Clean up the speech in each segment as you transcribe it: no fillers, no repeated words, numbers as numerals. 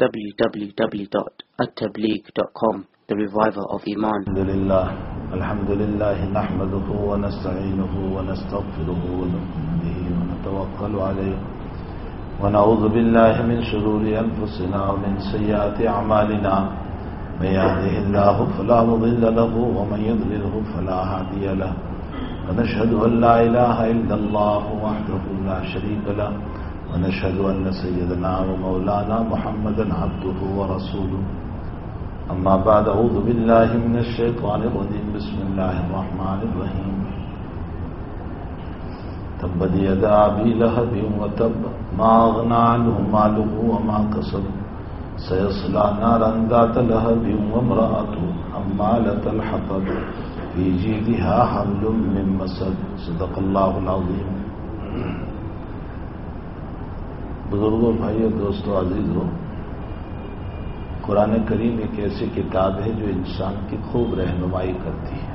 www.attableek.com, the reviver of Iman. Alhamdulillah, nahmaduhu wa nasta'inuhu wa nastaghfiruhu wa nu'minu bihi wa natawakkalu alayhi wa na'udhu billahi min shururi anfusina wa min sayyiati a'malina. Man yahdihillahu fala mudilla lahu wa man yudlilhu fala hadiya lahu. Wa nashhadu an la ilaha illa Allah wahdahu la sharika lahu. ونشهد أن سيدنا ومولانا محمدا عبده ورسوله. أما بعد، أعوذ بالله من الشيطان الرجيم. بسم الله الرحمن الرحيم. تبت يدا أبي لهب وتب ما أغنى عنه ماله وما كسب سيصلى نارا ذات لهب وامرأته حمالة الحطب في جيدها حبل من مسد. صدق الله العظيم. بزرگوں، بھائیوں، دوستوں، عزیزوں، قرآن کریم ایک ایسی کتاب ہے جو انسان کی خوب رہنمائی کرتی ہے.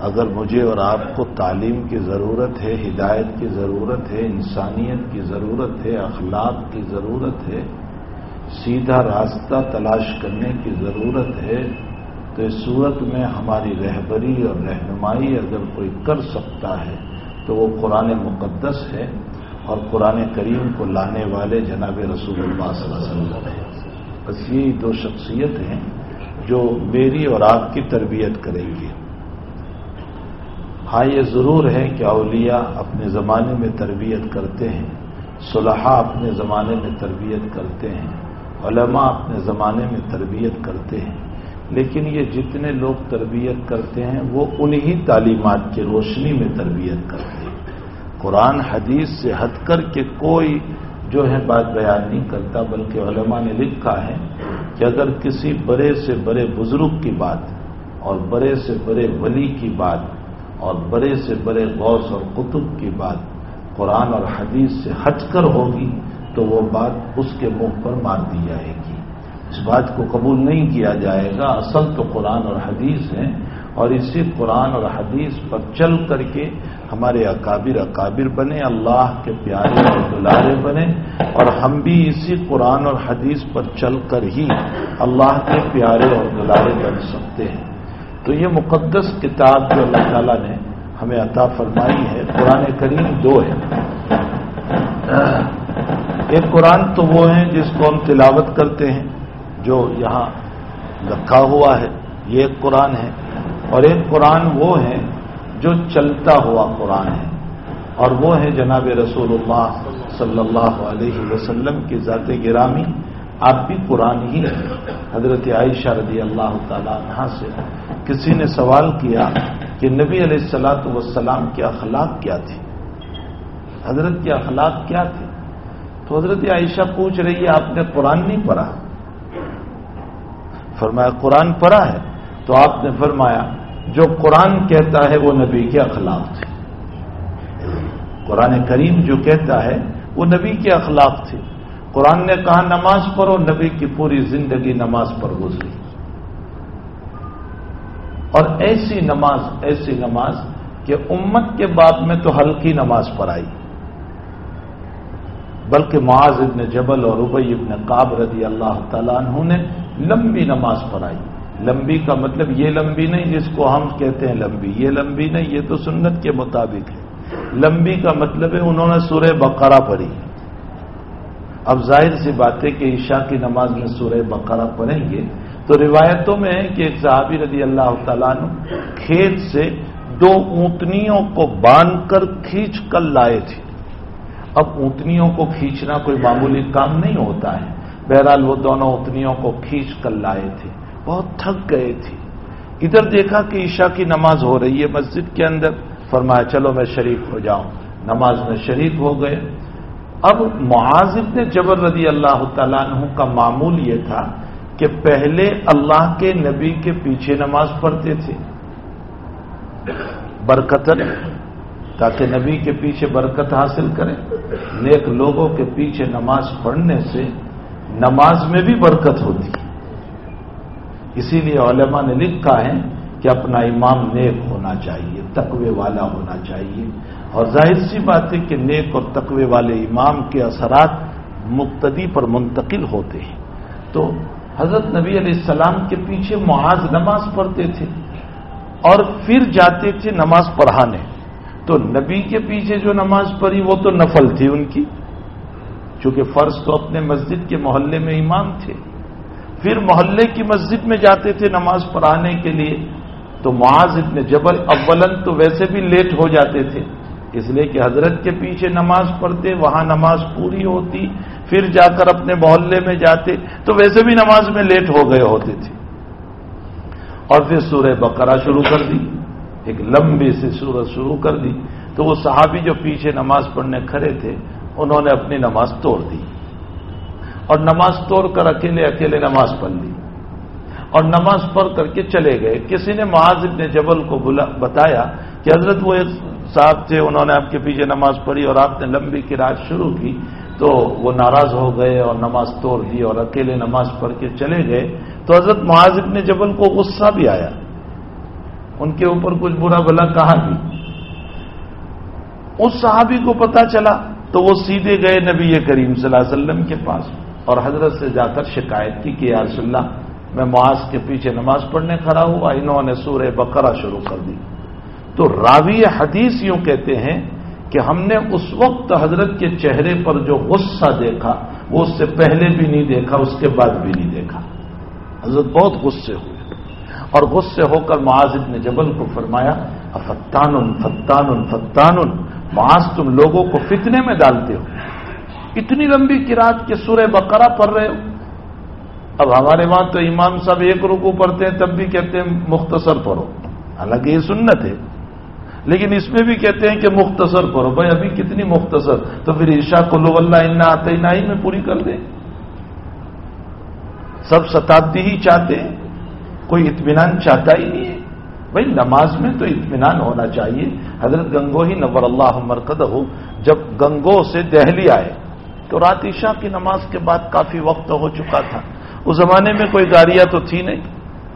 اگر مجھے اور آپ کو تعلیم کی ضرورت ہے، ہدایت کی ضرورت ہے، انسانیت کی ضرورت ہے، اخلاق کی ضرورت ہے، سیدھا راستہ تلاش کرنے کی ضرورت ہے، تو اس صورت میں ہماری رہبری اور رہنمائی اگر کوئی کر سکتا ہے تو وہ قرآن مقدس ہے اور قرآن کریم کو لانے والے جناب رسول اللہ صلی اللہ علیہ وسلم ہیں. بس یہ دو شخصیت ہیں جو میری اور آپ کی تربیت کریں گی. ہاں، یہ ضرور ہے کہ اولیاء اپنے زمانے میں تربیت کرتے ہیں، صلحاء اپنے زمانے میں تربیت کرتے ہیں، علماء اپنے زمانے میں تربیت کرتے ہیں، لیکن یہ جتنے لوگ تربیت کرتے ہیں وہ انہی تعلیمات کی روشنی میں تربیت کرتے ہیں. قرآن حدیث سے ہٹ کر کے کوئی جو ہے بات بیان نہیں کرتا، بلکہ علماء نے لکھا ہے کہ اگر کسی بڑے سے بڑے بزرگ کی بات اور بڑے سے بڑے ولی کی بات اور بڑے سے بڑے غوث اور قطب کی بات قرآن اور حدیث سے ہٹ کر ہوگی تو وہ بات اس کے منہ پر مار دی جائے گی، اس بات کو قبول نہیں کیا جائے گا. اصل تو قرآن اور حدیث ہے، اور اسی قرآن اور حدیث پر چل کر کے ہمارے اکابر بنے، اللہ کے پیارے اور دلارے بنے، اور ہم بھی اسی قرآن اور حدیث پر چل کر ہی اللہ کے پیارے اور دلارے بن سکتے ہیں. تو یہ مقدس کتاب جو اللہ تعالیٰ نے ہمیں عطا فرمائی ہے، قرآن کریم دو ہے. ایک قرآن تو وہ ہے جس کو ہم تلاوت کرتے ہیں، جو یہاں رکھا ہوا ہے، یہ ایک قرآن ہے. اور ایک قرآن وہ ہے جو چلتا ہوا قرآن ہے، اور وہ ہے جناب رسول اللہ صلی اللہ علیہ وسلم کی ذات گرامی. آپ بھی قرآن ہی ہے. حضرت عائشہ رضی اللہ تعالی عنہا سے کسی نے سوال کیا کہ نبی علیہ الصلوۃ والسلام کے اخلاق کیا تھے، حضرت کے اخلاق کیا تھے؟ تو حضرت عائشہ پوچھ رہی ہے آپ نے قرآن نہیں پڑھا؟ فرمایا قرآن پڑھا ہے. تو آپ نے فرمایا جو قرآن کہتا ہے وہ نبی کے اخلاق تھے. قرآن کریم جو کہتا ہے وہ نبی کے اخلاق تھے. قرآن نے کہا نماز پڑھو، نبی کی پوری زندگی نماز پر گزری، اور ایسی نماز کہ امت کے بعد میں تو ہلکی نماز پڑھائی، بلکہ معاذ ابن جبل اور ابی ابن کعب رضی اللہ تعالیٰ عنہ نے لمبی نماز پڑھائی. لمبی کا مطلب یہ لمبی نہیں جس کو ہم کہتے ہیں لمبی، یہ لمبی نہیں، یہ تو سنت کے مطابق ہے. لمبی کا مطلب ہے انہوں نے سورہ بقرہ پڑھی. اب ظاہر سی بات ہے کہ عشاء کی نماز میں سورہ بقرہ پڑھیں گے. تو روایتوں میں ہے کہ ایک صحابی رضی اللہ تعالیٰ عنہ کھیت سے 2 اونٹنیوں کو باندھ کر کھینچ کر لائے تھے. اب اونٹنیوں کو کھینچنا کوئی معمولی کام نہیں ہوتا ہے. بہرحال وہ دونوں اونٹنیوں کو کھینچ کر لائے تھے، بہت تھک گئے تھے. ادھر دیکھا کہ عشاء کی نماز ہو رہی ہے مسجد کے اندر. فرمایا چلو میں شریک ہو جاؤں. نماز میں شریک ہو گئے. اب معاذ بن جبل رضی اللہ تعالیٰ عنہ کا معمول یہ تھا کہ پہلے اللہ کے نبی کے پیچھے نماز پڑھتے تھے برکتن، تاکہ نبی کے پیچھے برکت حاصل کریں. نیک لوگوں کے پیچھے نماز پڑھنے سے نماز میں بھی برکت ہوتی. اسی لیے علماء نے لکھا ہے کہ اپنا امام نیک ہونا چاہیے، تقوی والا ہونا چاہیے. اور ظاہر سی بات ہے کہ نیک اور تقوی والے امام کے اثرات مقتدی پر منتقل ہوتے ہیں. تو حضرت نبی علیہ السلام کے پیچھے معاذ نماز پڑھتے تھے اور پھر جاتے تھے نماز پڑھانے. تو نبی کے پیچھے جو نماز پڑھی وہ تو نفل تھی ان کی، چونکہ فرض تو اپنے مسجد کے محلے میں امام تھے. پھر محلے کی مسجد میں جاتے تھے نماز پڑھانے کے لیے. تو معاذ ابن جبل اولن تو ویسے بھی لیٹ ہو جاتے تھے، اس لیے کہ حضرت کے پیچھے نماز پڑھتے، وہاں نماز پوری ہوتی، پھر جا کر اپنے محلے میں جاتے تو ویسے بھی نماز میں لیٹ ہو گئے ہوتے تھے. اور پھر سورہ بقرہ شروع کر دی، ایک لمبی سی سورت شروع کر دی. تو وہ صحابی جو پیچھے نماز پڑھنے کھڑے تھے انہوں نے اپنی نماز توڑ دی اور نماز توڑ کر اکیلے نماز پڑھ لی اور نماز پڑھ کر کے چلے گئے. کسی نے معاذ ابن جبل کو بتایا کہ حضرت وہ ایک صاحب تھے، انہوں نے آپ کے پیچھے نماز پڑھی اور آپ نے لمبی قرات شروع کی، تو وہ ناراض ہو گئے اور نماز توڑ دی اور اکیلے نماز پڑھ کے چلے گئے. تو حضرت معاذ ابن جبل کو غصہ بھی آیا، ان کے اوپر کچھ برا بھلا کہا بھی. اس صحابی کو پتا چلا تو وہ سیدھے گئے نبی کریم صلی اللہ علیہ وسلم کے پاس اور حضرت سے جا کر شکایت کی کہ یا رسول اللہ میں معاذ کے پیچھے نماز پڑھنے کھڑا ہوا، انہوں نے سورہ بقرہ شروع کر دی. تو راوی حدیث یوں کہتے ہیں کہ ہم نے اس وقت حضرت کے چہرے پر جو غصہ دیکھا وہ اس سے پہلے بھی نہیں دیکھا، اس کے بعد بھی نہیں دیکھا. حضرت بہت غصے ہوئے اور غصے ہو کر معاذ ابن جبل کو فرمایا فتان فتان فتان، معاذ تم لوگوں کو فتنے میں ڈالتے ہو، اتنی لمبی قرات کے سورہ بقرہ پڑھ رہے ہو. اب ہمارے وہاں تو امام صاحب ایک رکوع پڑھتے ہیں تب بھی کہتے ہیں مختصر پڑھو، حالانکہ یہ سنت ہے، لیکن اس میں بھی کہتے ہیں کہ مختصر پڑھو. بھائی ابھی کتنی مختصر؟ تو پھر عشاء قل هو اللہ انا اعطیناہ ہی میں پوری کر دیں. سب شتابدی ہی چاہتے ہیں، کوئی اطمینان چاہتا ہی نہیں ہے. بھائی نماز میں تو اطمینان ہونا چاہیے. حضرت گنگوہی نور اللہ مرقدہ جب گنگو سے دہلی آئے تو رات عشاء کی نماز کے بعد کافی وقت ہو چکا تھا. اس زمانے میں کوئی گاڑیاں تو تھی نہیں،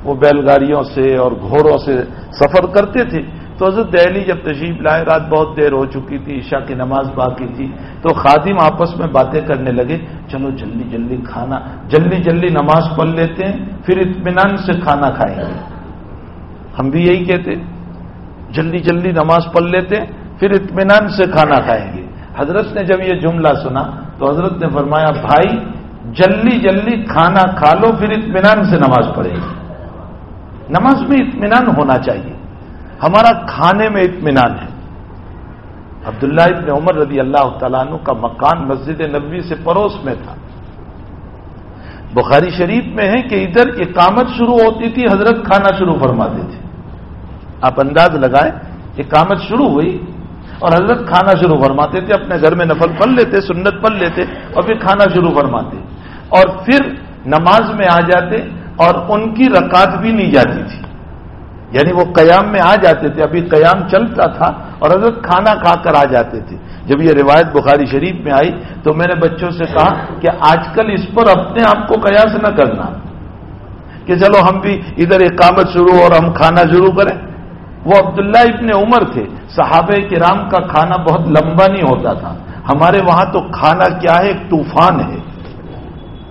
وہ بیل گاڑیوں سے اور گھوڑوں سے سفر کرتے تھے. تو حضرت دہلی جب تشریف لائے رات بہت دیر ہو چکی تھی، عشاء کی نماز باقی تھی، تو خادم آپس میں باتیں کرنے لگے چلو جلدی جلدی کھانا، جلدی نماز پڑھ لیتے ہیں پھر اطمینان سے کھانا کھائیں گے. ہم بھی یہی کہتے جلدی نماز پڑھ لیتے ہیں پھر اطمینان سے کھانا کھائیں گے. حضرت نے جب یہ جملہ سنا تو حضرت نے فرمایا بھائی جلدی کھانا کھا لو پھر اطمینان سے نماز پڑھیں گے. نماز میں اطمینان ہونا چاہیے، ہمارا کھانے میں اطمینان ہے. عبداللہ ابن عمر رضی اللہ تعالیٰ عنہ کا مکان مسجد نبوی سے پڑوس میں تھا. بخاری شریف میں ہے کہ ادھر اقامت شروع ہوتی تھی، حضرت کھانا شروع فرماتے تھے. آپ انداز لگائیں، اقامت شروع ہوئی اور حضرت کھانا شروع فرماتے تھے. اپنے گھر میں نفل پڑھ لیتے، سنت پڑھ لیتے اور پھر کھانا شروع فرماتے اور پھر نماز میں آ جاتے اور ان کی رکعت بھی نہیں جاتی تھی، یعنی وہ قیام میں آ جاتے تھے، ابھی قیام چلتا تھا اور حضرت کھانا کھا کر آ جاتے تھے. جب یہ روایت بخاری شریف میں آئی تو میں نے بچوں سے کہا کہ آج کل اس پر اپنے آپ کو قیاس نہ کرنا کہ چلو ہم بھی ادھر اقامت شروع اور ہم کھانا شروع کریں. وہ عبداللہ ابن عمر تھے، صحابہ کرام کا کھانا بہت لمبا نہیں ہوتا تھا. ہمارے وہاں تو کھانا کیا ہے، ایک طوفان ہے.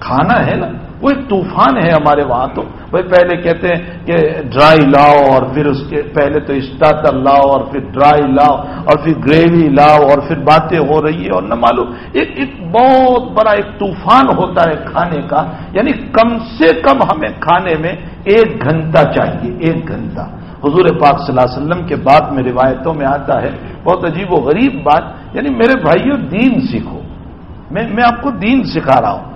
کھانا ہے نا وہ ایک طوفان ہے ہمارے وہاں. تو بھائی پہلے کہتے ہیں کہ ڈرائی لاؤ اور پھر اس کے پہلے تو اسٹارٹر لاؤ اور پھر ڈرائی لاؤ اور پھر گریوی لاؤ اور پھر باتیں ہو رہی ہے اور نہ معلوم ایک بہت بڑا ایک طوفان ہوتا ہے کھانے کا. یعنی کم سے کم ہمیں کھانے میں 1 گھنٹہ چاہیے، 1 گھنٹہ. حضور پاک صلی اللہ علیہ وسلم کے بعد میں روایتوں میں آتا ہے بہت عجیب و غریب بات، یعنی میرے بھائیوں دین سیکھو، میں آپ کو دین سکھا رہا ہوں.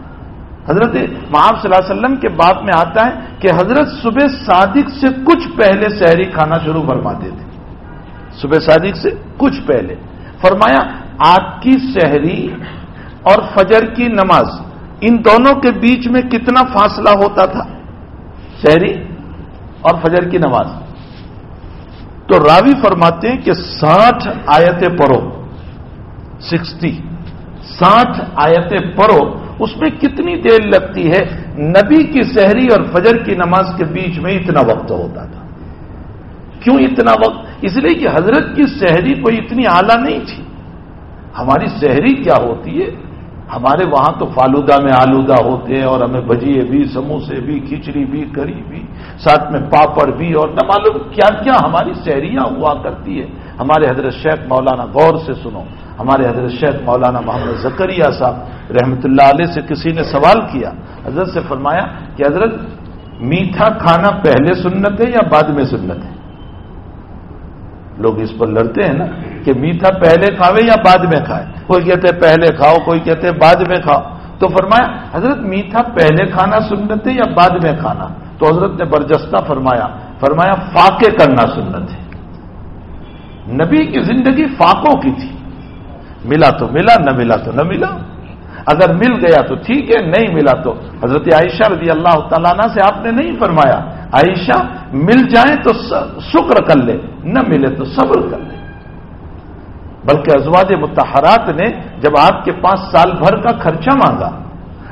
حضرت محمد صلی اللہ علیہ وسلم کے باب میں آتا ہے کہ حضرت صبح صادق سے کچھ پہلے سحری کھانا شروع فرماتے تھے. صبح صادق سے کچھ پہلے فرمایا آپ کی سحری اور فجر کی نماز ان دونوں کے بیچ میں کتنا فاصلہ ہوتا تھا؟ سحری اور فجر کی نماز. تو راوی فرماتے ہیں کہ 60 آیتیں پڑھو، 60 آیتیں پڑھو. اس میں کتنی دیر لگتی ہے؟ نبی کی سحری اور فجر کی نماز کے بیچ میں اتنا وقت ہوتا تھا. کیوں اتنا وقت؟ اس لیے کہ حضرت کی سحری کوئی اتنی اعلیٰ نہیں تھی. ہماری سحری کیا ہوتی ہے؟ ہمارے وہاں تو فالودہ میں آلودہ ہوتے ہیں اور ہمیں بھجیے بھی، سموسے بھی، کھچڑی بھی، کری بھی، ساتھ میں پاپڑ بھی، اور نہ معلوم کیا کیا ہماری سحریاں ہوا کرتی ہے. ہمارے حضرت شیخ مولانا، غور سے سنو، ہمارے حضرت شیخ مولانا محمد زکریا صاحب رحمۃ اللہ علیہ سے کسی نے سوال کیا. حضرت سے فرمایا کہ حضرت میٹھا کھانا پہلے سنت ہے یا بعد میں سنت ہے؟ لوگ اس پر لڑتے ہیں نا کہ میٹھا پہلے کھاوے یا بعد میں کھائے. کوئی کہتے ہیں پہلے کھاؤ، کوئی کہتے ہیں بعد میں کھاؤ. تو فرمایا حضرت میٹھا پہلے کھانا سنت ہے یا بعد میں کھانا؟ تو حضرت نے برجستہ فرمایا فاقے کرنا سنت ہے. نبی کی زندگی فاقوں کی تھی، ملا تو ملا، نہ ملا تو نہ ملا. اگر مل گیا تو ٹھیک ہے، نہیں ملا تو حضرت عائشہ رضی اللہ تعالیٰ عنہ سے آپ نے نہیں فرمایا عائشہ مل جائیں تو شکر کر لے، نہ ملے تو صبر کر لے. بلکہ ازواج مطہرات نے جب آپ کے پاس سال بھر کا خرچہ مانگا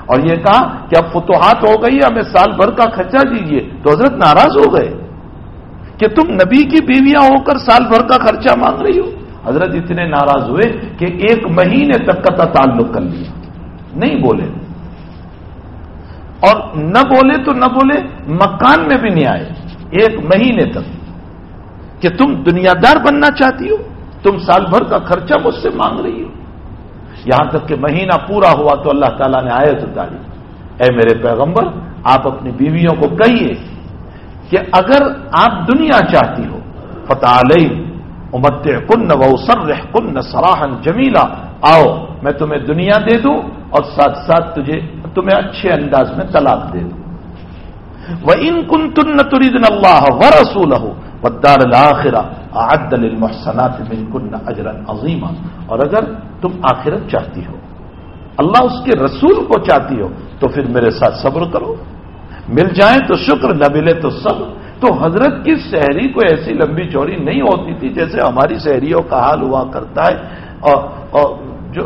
اور یہ کہا کہ اب فتوحات ہو گئی، ہمیں سال بھر کا خرچہ دیجیے، تو حضرت ناراض ہو گئے کہ تم نبی کی بیویاں ہو کر سال بھر کا خرچہ مانگ رہی ہو. حضرت اتنے ناراض ہوئے کہ 1 مہینے تک کا تعلق کر لیا، نہیں بولے. اور نہ بولے تو نہ بولے، مکان میں بھی نہیں آئے 1 مہینے تک کہ تم دنیا دار بننا چاہتی ہو، تم سال بھر کا خرچہ مجھ سے مانگ رہی ہو. یہاں تک کہ مہینہ پورا ہوا تو اللہ تعالیٰ نے آیت اتاری، اے میرے پیغمبر آپ اپنی بیویوں کو کہیے کہ اگر آپ دنیا چاہتی ہو فتعالین امتعکن واسرحکن سراحا جمیلا، آؤ میں تمہیں دنیا دے دوں اور ساتھ ساتھ تمہیں اچھے انداز میں طلاق دے دوں. وَإِن كُنتُنَّ تُرِيدْنَ اللَّهَ وَرَسُولَهُ وَالدَّارَ الْآخِرَةَ أَعَدَّ لِلْمُحْسَنَاتِ مِنكُنَّ أَجْرًا عَظِيمًا. اور اگر تم آخرت چاہتی ہو، اللہ اس کے رسول کو چاہتی ہو، تو پھر میرے ساتھ صبر کرو. مل جائیں تو شکر، نہ ملے تو صبر. تو حضرت کی سحری کوئی ایسی لمبی چوڑی نہیں ہوتی تھی جیسے ہماری سحریوں کا حال ہوا کرتا ہے. اور جو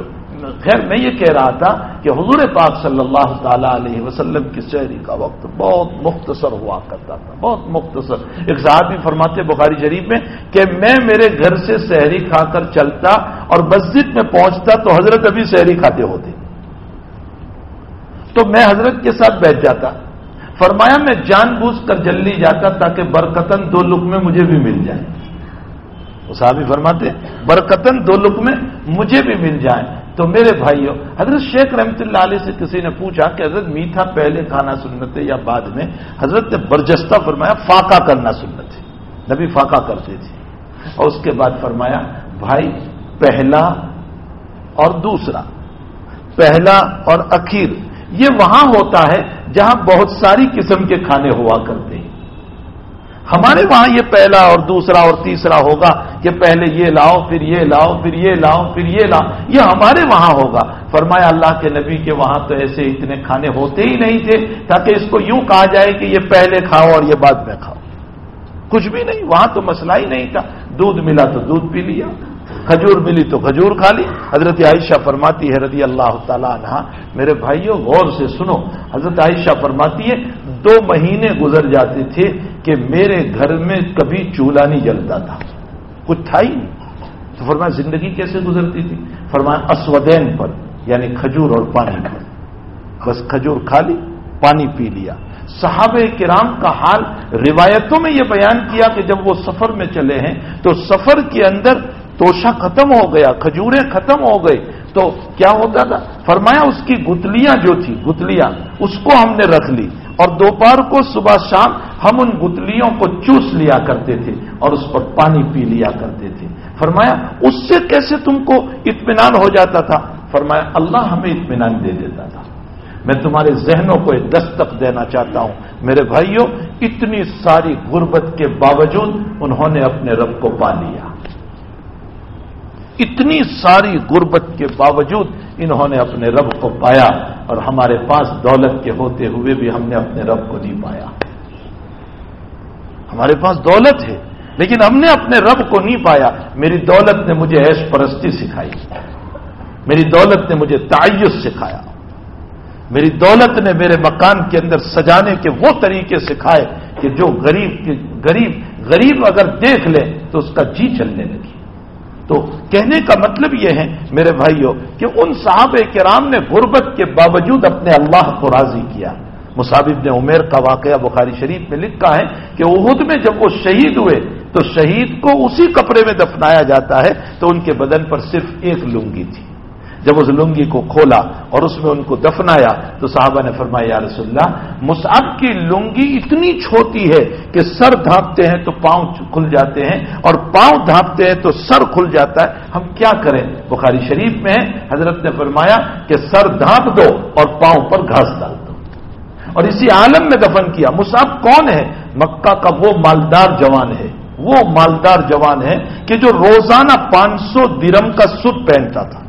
خیر میں یہ کہہ رہا تھا کہ حضور پاک صلی اللہ تعالی علیہ وسلم کی سحری کا وقت بہت مختصر ہوا کرتا تھا، بہت مختصر. ایک صحابی فرماتے بخاری شریف میں کہ میں میرے گھر سے سحری کھا کر چلتا اور مسجد میں پہنچتا تو حضرت ابھی سحری کھاتے ہوتے، تو میں حضرت کے ساتھ بیٹھ جاتا. فرمایا میں جان بوجھ کر جلدی جاتا تاکہ برکتن 2 لقمے مجھے بھی مل جائیں. وہ صحابی فرماتے برکتن 2 لقمے مجھے بھی مل جائیں. تو میرے بھائیوں، حضرت شیخ رحمۃ اللہ علیہ سے کسی نے پوچھا کہ حضرت میٹھا پہلے کھانا سنت ہے یا بعد میں؟ حضرت نے برجستہ فرمایا فاقہ کرنا سنت ہے، نبی فاقہ کرتے تھے. اور اس کے بعد فرمایا بھائی پہلا اور دوسرا، پہلا اور اخیر، یہ وہاں ہوتا ہے جہاں بہت ساری قسم کے کھانے ہوا کرتے ہیں. ہمارے وہاں یہ پہلا اور دوسرا اور تیسرا ہوگا کہ پہلے یہ لاؤ، پھر یہ لاؤ، پھر یہ لاؤ، پھر یہ لاؤ. یہ ہمارے وہاں ہوگا. فرمایا اللہ کے نبی کے وہاں تو ایسے اتنے کھانے ہوتے ہی نہیں تھے تاکہ اس کو یوں کہا جائے کہ یہ پہلے کھاؤ اور یہ بعد میں کھاؤ. کچھ بھی نہیں، وہاں تو مسئلہ ہی نہیں تھا. دودھ ملا تو دودھ پی لیا، کھجور ملی تو کھجور کھا لی. حضرت عائشہ فرماتی ہے رضی اللہ تعالیٰ عنہا، میرے بھائیوں غور سے سنو، حضرت عائشہ فرماتی ہے 2 مہینے گزر جاتے تھے کہ میرے گھر میں کبھی چولہا نہیں جلتا تھا، کچھ تھا ہی نہیں. تو فرمایا زندگی کیسے گزرتی تھی؟ فرمایا اسودین پر، یعنی کھجور اور پانی پر. بس کھجور کھا لی، پانی پی لیا. صحابہ کرام کا حال روایتوں میں یہ بیان کیا کہ جب وہ سفر میں چلے ہیں تو سفر کے اندر توشہ ختم ہو گیا، کھجوریں ختم ہو گئی، تو کیا ہوتا تھا؟ فرمایا اس کی گتلیاں جو تھی، گتلیاں اس کو ہم نے رکھ لی اور دوپہر کو صبح شام ہم ان گتلیوں کو چوس لیا کرتے تھے اور اس پر پانی پی لیا کرتے تھے. فرمایا اس سے کیسے تم کو اطمینان ہو جاتا تھا؟ فرمایا اللہ ہمیں اطمینان دے دیتا تھا. میں تمہارے ذہنوں کو ایک دستک دینا چاہتا ہوں میرے بھائیوں، اتنی ساری غربت کے باوجود انہوں نے اپنے رب کو پا لیا. اتنی ساری غربت کے باوجود انہوں نے اپنے رب کو پایا، اور ہمارے پاس دولت کے ہوتے ہوئے بھی ہم نے اپنے رب کو نہیں پایا. ہمارے پاس دولت ہے لیکن ہم نے اپنے رب کو نہیں پایا. میری دولت نے مجھے عیش پرستی سکھائی، میری دولت نے مجھے تعیش سکھایا، میری دولت نے میرے مکان کے اندر سجانے کے وہ طریقے سکھائے کہ جو غریب اگر دیکھ لے تو اس کا جی چلنے لگی. تو کہنے کا مطلب یہ ہے میرے بھائیوں کہ ان صحابہ کرام نے غربت کے باوجود اپنے اللہ کو راضی کیا. مصعب بن عمیر کا واقعہ بخاری شریف میں لکھا ہے کہ احد میں جب وہ شہید ہوئے تو شہید کو اسی کپڑے میں دفنایا جاتا ہے تو ان کے بدن پر صرف ایک لنگی تھی. جب اس لنگی کو کھولا اور اس میں ان کو دفنایا تو صحابہ نے فرمایا یا رسول اللہ مصعب کی لنگی اتنی چھوٹی ہے کہ سر ڈھانپتے ہیں تو پاؤں کھل جاتے ہیں اور پاؤں ڈھانپتے ہیں تو سر کھل جاتا ہے, ہم کیا کریں؟ بخاری شریف میں حضرت نے فرمایا کہ سر ڈھانپ دو اور پاؤں پر گھاس ڈال دو, اور اسی عالم میں دفن کیا. مصعب کون ہے؟ مکہ کا وہ مالدار جوان ہے, وہ مالدار جوان ہے کہ جو روزانہ 500 درہم کا سوٹ پہنتا تھا,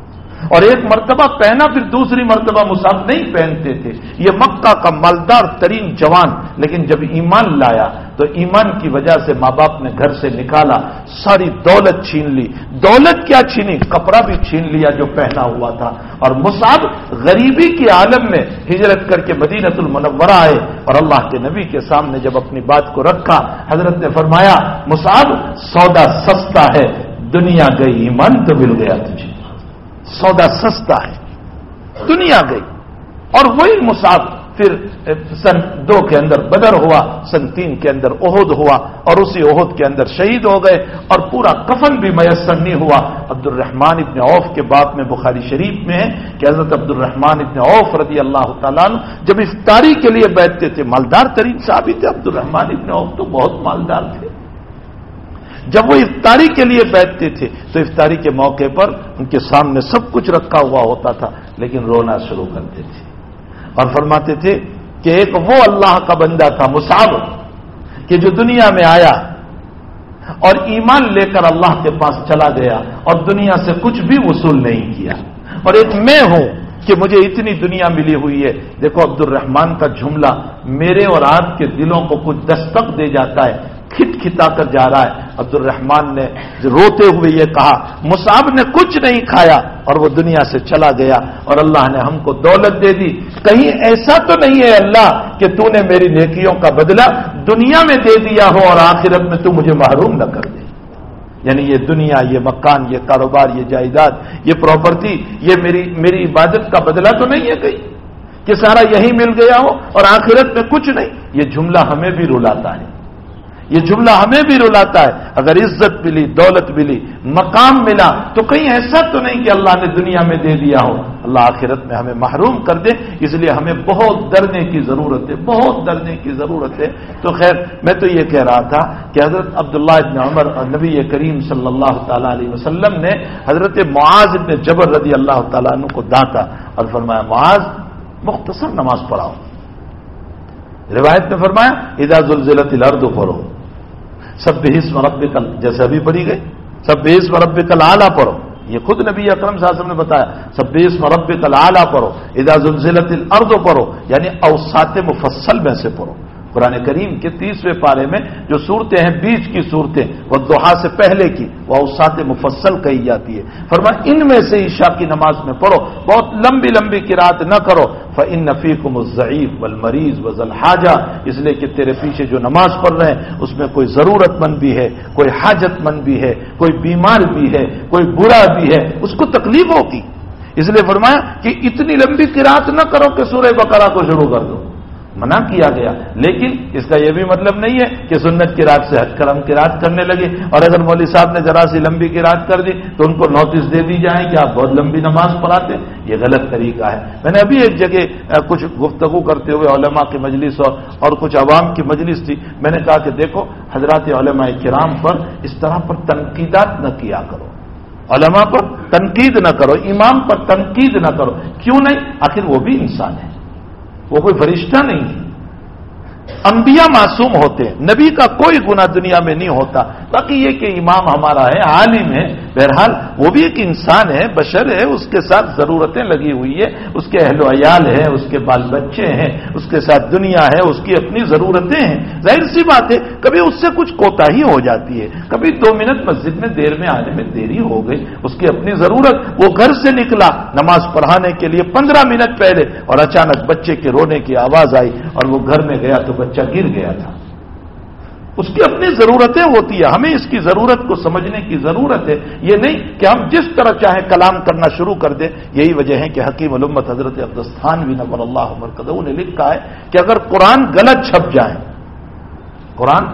اور ایک مرتبہ پہنا پھر دوسری مرتبہ مصعب نہیں پہنتے تھے. یہ مکہ کا مالدار ترین جوان, لیکن جب ایمان لایا تو ایمان کی وجہ سے ماں باپ نے گھر سے نکالا, ساری دولت چھین لی. دولت کیا چھینی؟ کپڑا بھی چھین لیا جو پہنا ہوا تھا. اور مصعب غریبی کے عالم میں ہجرت کر کے مدینہ المنورہ آئے اور اللہ کے نبی کے سامنے جب اپنی بات کو رکھا, حضرت نے فرمایا مصعب سودا سستا ہے, دنیا گئی ایمان تو مل گیا تجھے. سودا سستا ہے, دنیا گئی. اور وہی مصعب پھر سن 2 کے اندر بدر ہوا, سن 3 کے اندر احد ہوا, اور اسی احد کے اندر شہید ہو گئے, اور پورا کفن بھی میسر نہیں ہوا. عبد الرحمن ابن عوف کے باب میں بخاری شریف میں ہے کہ حضرت عبد الرحمن ابن عوف رضی اللہ تعالیٰ عنہ جب افطاری کے لیے بیٹھتے تھے, مالدار ترین صحابی تھے عبد الرحمن ابن عوف, تو بہت مالدار تھے. جب وہ افطاری کے لیے بیٹھتے تھے تو افطاری کے موقع پر ان کے سامنے سب کچھ رکھا ہوا ہوتا تھا, لیکن رونا شروع کرتے تھے اور فرماتے تھے کہ ایک وہ اللہ کا بندہ تھا مصعب کہ جو دنیا میں آیا اور ایمان لے کر اللہ کے پاس چلا گیا اور دنیا سے کچھ بھی وصول نہیں کیا, اور ایک میں ہوں کہ مجھے اتنی دنیا ملی ہوئی ہے. دیکھو عبد الرحمن کا جملہ میرے اور آپ کے دلوں کو کچھ دستک دے جاتا ہے, کھٹکھٹا کر جا رہا ہے. عبد الرحمن نے روتے ہوئے یہ کہا مصعب نے کچھ نہیں کھایا اور وہ دنیا سے چلا گیا, اور اللہ نے ہم کو دولت دے دی. کہیں ایسا تو نہیں ہے اللہ کہ تو نے میری نیکیوں کا بدلہ دنیا میں دے دیا ہو اور آخرت میں تو مجھے محروم نہ کر دے. یعنی یہ دنیا, یہ مکان, یہ کاروبار, یہ جائیداد, یہ پراپرٹی, یہ میری عبادت کا بدلہ تو نہیں ہے کہیں کہ سارا یہی مل گیا ہو اور آخرت میں کچھ نہیں. یہ جملہ ہمیں بھی رلاتا ہے, یہ جملہ ہمیں بھی رلاتا ہے. اگر عزت ملی, دولت ملی, مقام ملا تو کہیں ایسا تو نہیں کہ اللہ نے دنیا میں دے دیا ہو, اللہ آخرت میں ہمیں محروم کر دے. اس لیے ہمیں بہت ڈرنے کی ضرورت ہے, بہت ڈرنے کی ضرورت ہے. تو خیر میں تو یہ کہہ رہا تھا کہ حضرت عبداللہ ابن عمر اور نبی کریم صلی اللہ تعالی علیہ وسلم نے حضرت معاذ ابن جبل رضی اللہ تعالیٰ عنہ کو ڈانٹا اور فرمایا معاذ مختصر نماز پڑھاؤ. روایت میں فرمایا اذا زلزلت الارض پڑھو, سبح اسم ربک, جیسے ابھی پڑھی گئی سبح اسم ربک الاعلی پڑھو. یہ خود نبی اکرم صلی اللہ علیہ وسلم نے بتایا سبح اسم ربک الاعلی پڑھو, اذا زلزلت الارض پڑھو, یعنی اوساط مفصل میں سے پڑھو. قرآن کریم کے 30ویں پارے میں جو صورتیں ہیں بیچ کی صورتیں وہ ضحیٰ سے پہلے کی وہ اوساط مفصل کہی جاتی ہے. فرمایا ان میں سے عشاء کی نماز میں پڑھو, بہت لمبی لمبی قرات نہ کرو. فإن فيكم الضعيف والمريض وذا الحاجة, اس لیے کہ تیرے پیچھے جو نماز پڑھ رہے ہیں اس میں کوئی ضرورت مند بھی ہے, کوئی حاجت مند بھی ہے, کوئی بیمار بھی ہے, کوئی برا بھی ہے, اس کو تکلیف ہوگی. اس لیے فرمایا کہ اتنی لمبی قرات نہ کرو کہ سورہ بقرہ کو شروع کر دو, منع کیا گیا. لیکن اس کا یہ بھی مطلب نہیں ہے کہ سنت کی رات سے ہٹ کر ہم قرات کرنے لگے, اور اگر مولوی صاحب نے ذرا سی لمبی قرات کر دی تو ان کو نوٹس دے دی جائے کہ آپ بہت لمبی نماز پڑھاتے. یہ غلط طریقہ ہے. میں نے ابھی ایک جگہ کچھ گفتگو کرتے ہوئے علماء کی مجلس اور کچھ عوام کی مجلس تھی, میں نے کہا کہ دیکھو حضرات علماء کرام پر اس طرح پر تنقیدات نہ کیا کرو, علماء پر تنقید نہ کرو, امام پر تنقید نہ کرو. کیوں نہیں؟ آخر وہ بھی انسان ہے, وہ کوئی فرشتہ نہیں ہے. انبیاء معصوم ہوتے ہیں, نبی کا کوئی گناہ دنیا میں نہیں ہوتا. باقی یہ کہ امام ہمارا ہے, عالم ہے, بہرحال وہ بھی ایک انسان ہے, بشر ہے, اس کے ساتھ ضرورتیں لگی ہوئی ہے, اس کے اہل و عیال ہے, اس کے بال بچے ہیں, اس کے ساتھ دنیا ہے, اس کی اپنی ضرورتیں ہیں. ظاہر سی بات ہے کبھی اس سے کچھ کوتاہی ہو جاتی ہے, کبھی 2 منٹ مسجد میں دیر میں آنے میں دیری ہو گئی, اس کی اپنی ضرورت. وہ گھر سے نکلا نماز پڑھانے کے لیے 15 منٹ پہلے اور اچانک بچے کے رونے کی آواز آئی اور وہ گھر میں گیا تو بچہ گر گیا تھا. اس کی اپنی ضرورتیں ہوتی ہیں. ہمیں اس کی ضرورت کو سمجھنے کی ضرورت ہے. یہ نہیں کہ ہم جس طرح چاہیں کلام کرنا شروع کر دیں. یہی وجہ ہے کہ حکیم الامت حضرت عبدالرحمن تھانوی نور اللہ مرکزہ نے لکھا ہے کہ اگر قرآن غلط چھپ جائے، قرآن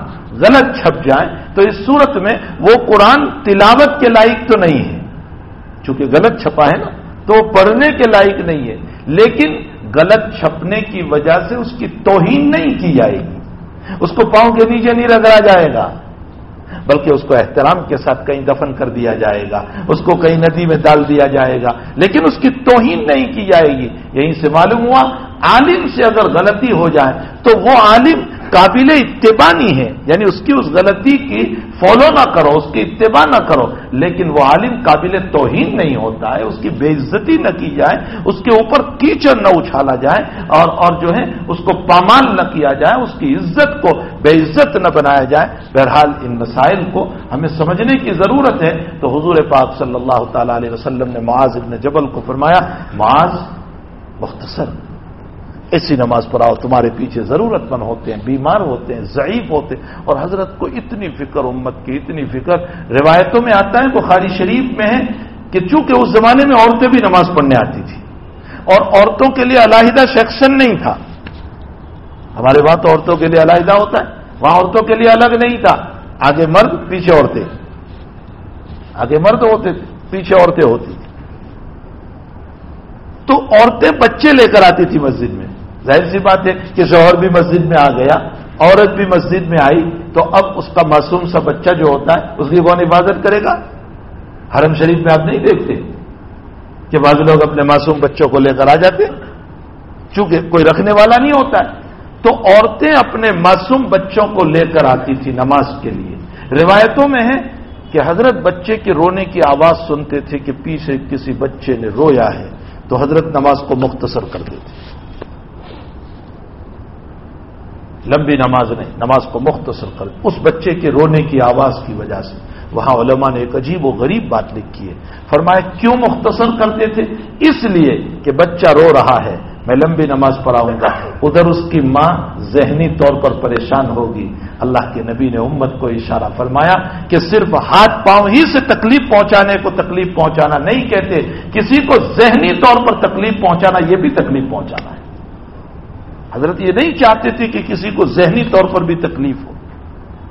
غلط چھپ جائے تو اس صورت میں وہ قرآن تلاوت کے لائق تو نہیں ہے، چونکہ غلط چھپا ہے نا تو وہ پڑھنے کے لائق نہیں ہے. لیکن غلط چھپنے کی وجہ سے اس کی توہین نہیں کی جائے گی، اس کو پاؤں کے نیچے نہیں رگڑا جائے گا، بلکہ اس کو احترام کے ساتھ کہیں دفن کر دیا جائے گا، اس کو کہیں ندی میں ڈال دیا جائے گا، لیکن اس کی توہین نہیں کی جائے گی. یہیں سے معلوم ہوا عالم سے اگر غلطی ہو جائے تو وہ عالم قابل اتباع نہیں ہے، یعنی اس کی اس غلطی کی فالو نہ کرو، اس کی اتباع نہ کرو، لیکن وہ عالم قابل توہین نہیں ہوتا ہے، اس کی بے عزتی نہ کی جائے، اس کے اوپر کیچڑ نہ اچھالا جائے اور جو ہے اس کو پامال نہ کیا جائے، اس کی عزت کو بے عزت نہ بنایا جائے. بہرحال ان مسائل کو ہمیں سمجھنے کی ضرورت ہے. تو حضور پاک صلی اللہ تعالی علیہ وسلم نے معاذ ابن جبل کو فرمایا، معاذ مختصر ایسی نماز پڑھاؤ، تمہارے پیچھے ضرورت مند ہوتے ہیں، بیمار ہوتے ہیں، ضعیف ہوتے ہیں. اور حضرت کو اتنی فکر، امت کی اتنی فکر. روایتوں میں آتا ہے، بخاری شریف میں ہے کہ چونکہ اس زمانے میں عورتیں بھی نماز پڑھنے آتی تھی اور عورتوں کے لیے علیحدہ سیکشن نہیں تھا. ہمارے وہاں تو عورتوں کے لیے علیحدہ ہوتا ہے، وہاں عورتوں کے لیے الگ نہیں تھا. آگے مرد، پیچھے عورتیں، آگے مرد ہوتے تھے، پیچھے عورتیں ہوتی تھیں. تو عورتیں بچے لے کر آتی تھی مسجد میں. ظاہر سی بات ہے کہ شوہر بھی مسجد میں آ گیا، عورت بھی مسجد میں آئی، تو اب اس کا معصوم سا بچہ جو ہوتا ہے اس کی کون حفاظت کرے گا؟ حرم شریف میں آپ نہیں دیکھتے کہ بعض لوگ اپنے معصوم بچوں کو لے کر آ جاتے، چونکہ کوئی رکھنے والا نہیں ہوتا ہے. تو عورتیں اپنے معصوم بچوں کو لے کر آتی تھی نماز کے لیے. روایتوں میں ہے کہ حضرت بچے کے رونے کی آواز سنتے تھے کہ پیچھے کسی بچے نے رویا ہے، تو حضرت نماز کو مختصر کر دیتے. لمبی نماز نہیں، نماز کو مختصر کر دے اس بچے کے رونے کی آواز کی وجہ سے. وہاں علماء نے ایک عجیب و غریب بات لکھی ہے. فرمایا کیوں مختصر کرتے تھے؟ اس لیے کہ بچہ رو رہا ہے، میں لمبی نماز پڑھاؤں گا، ادھر اس کی ماں ذہنی طور پر پریشان ہوگی. اللہ کے نبی نے امت کو اشارہ فرمایا کہ صرف ہاتھ پاؤں ہی سے تکلیف پہنچانے کو تکلیف پہنچانا نہیں کہتے، کسی کو ذہنی طور پر تکلیف پہنچانا یہ بھی تکلیف پہنچانا ہے. حضرت یہ نہیں چاہتے تھے کہ کسی کو ذہنی طور پر بھی تکلیف ہو.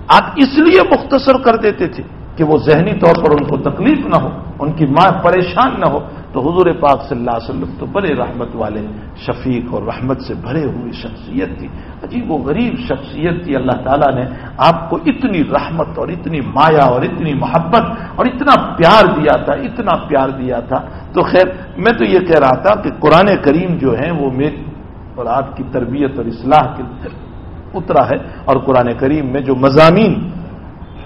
آپ اس لیے مختصر کر دیتے تھے کہ وہ ذہنی طور پر ان کو تکلیف نہ ہو، ان کی ماں پریشان نہ ہو. تو حضور پاک صلی اللہ علیہ وسلم تو بڑے رحمت والے، شفیق اور رحمت سے بھرے ہوئی شخصیت تھی، عجیب و غریب شخصیت تھی. اللہ تعالیٰ نے آپ کو اتنی رحمت اور اتنی مایا اور اتنی محبت اور اتنا پیار دیا تھا، اتنا پیار دیا تھا. تو خیر میں تو یہ کہہ رہا تھا کہ قرآن کریم جو ہے وہ میری اور آپ کی تربیت اور اصلاح کے اترا ہے. اور قرآن کریم میں جو مضامین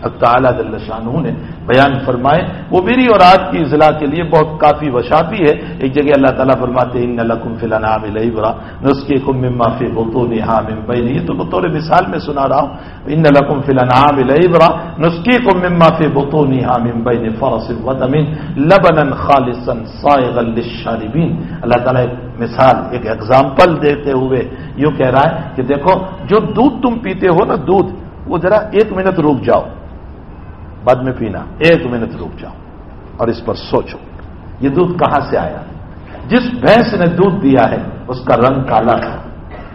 حق تعالیٰ جل شانہ نے بیان فرمائے وہ میری اور آپ کی اصلاح کے لیے بہت کافی وشافی ہے. ایک جگہ اللہ تعالیٰ فرماتے ہیں ان لکم فی الانعام لعبرۃ نسقیکم مما فی بطونہا من بین، یہ تو بطور مثال میں سنا رہا ہوں. ان لکم فی الانعام لعبرۃ نسقیکم مما فی بطونہا من بین فرث ودم لبنا خالصا صائغا للشاربین. اللہ تعالیٰ ایک مثال، ایک ایگزامپل دیتے ہوئے یوں کہہ رہا ہے کہ دیکھو جو دودھ تم پیتے ہو نا، دودھ وہ ذرا 1 منٹ رک جاؤ، بعد میں پینا، 1 منٹ رک جاؤ اور اس پر سوچو یہ دودھ کہاں سے آیا. جس بھینس نے دودھ دیا ہے اس کا رنگ کالا تھا،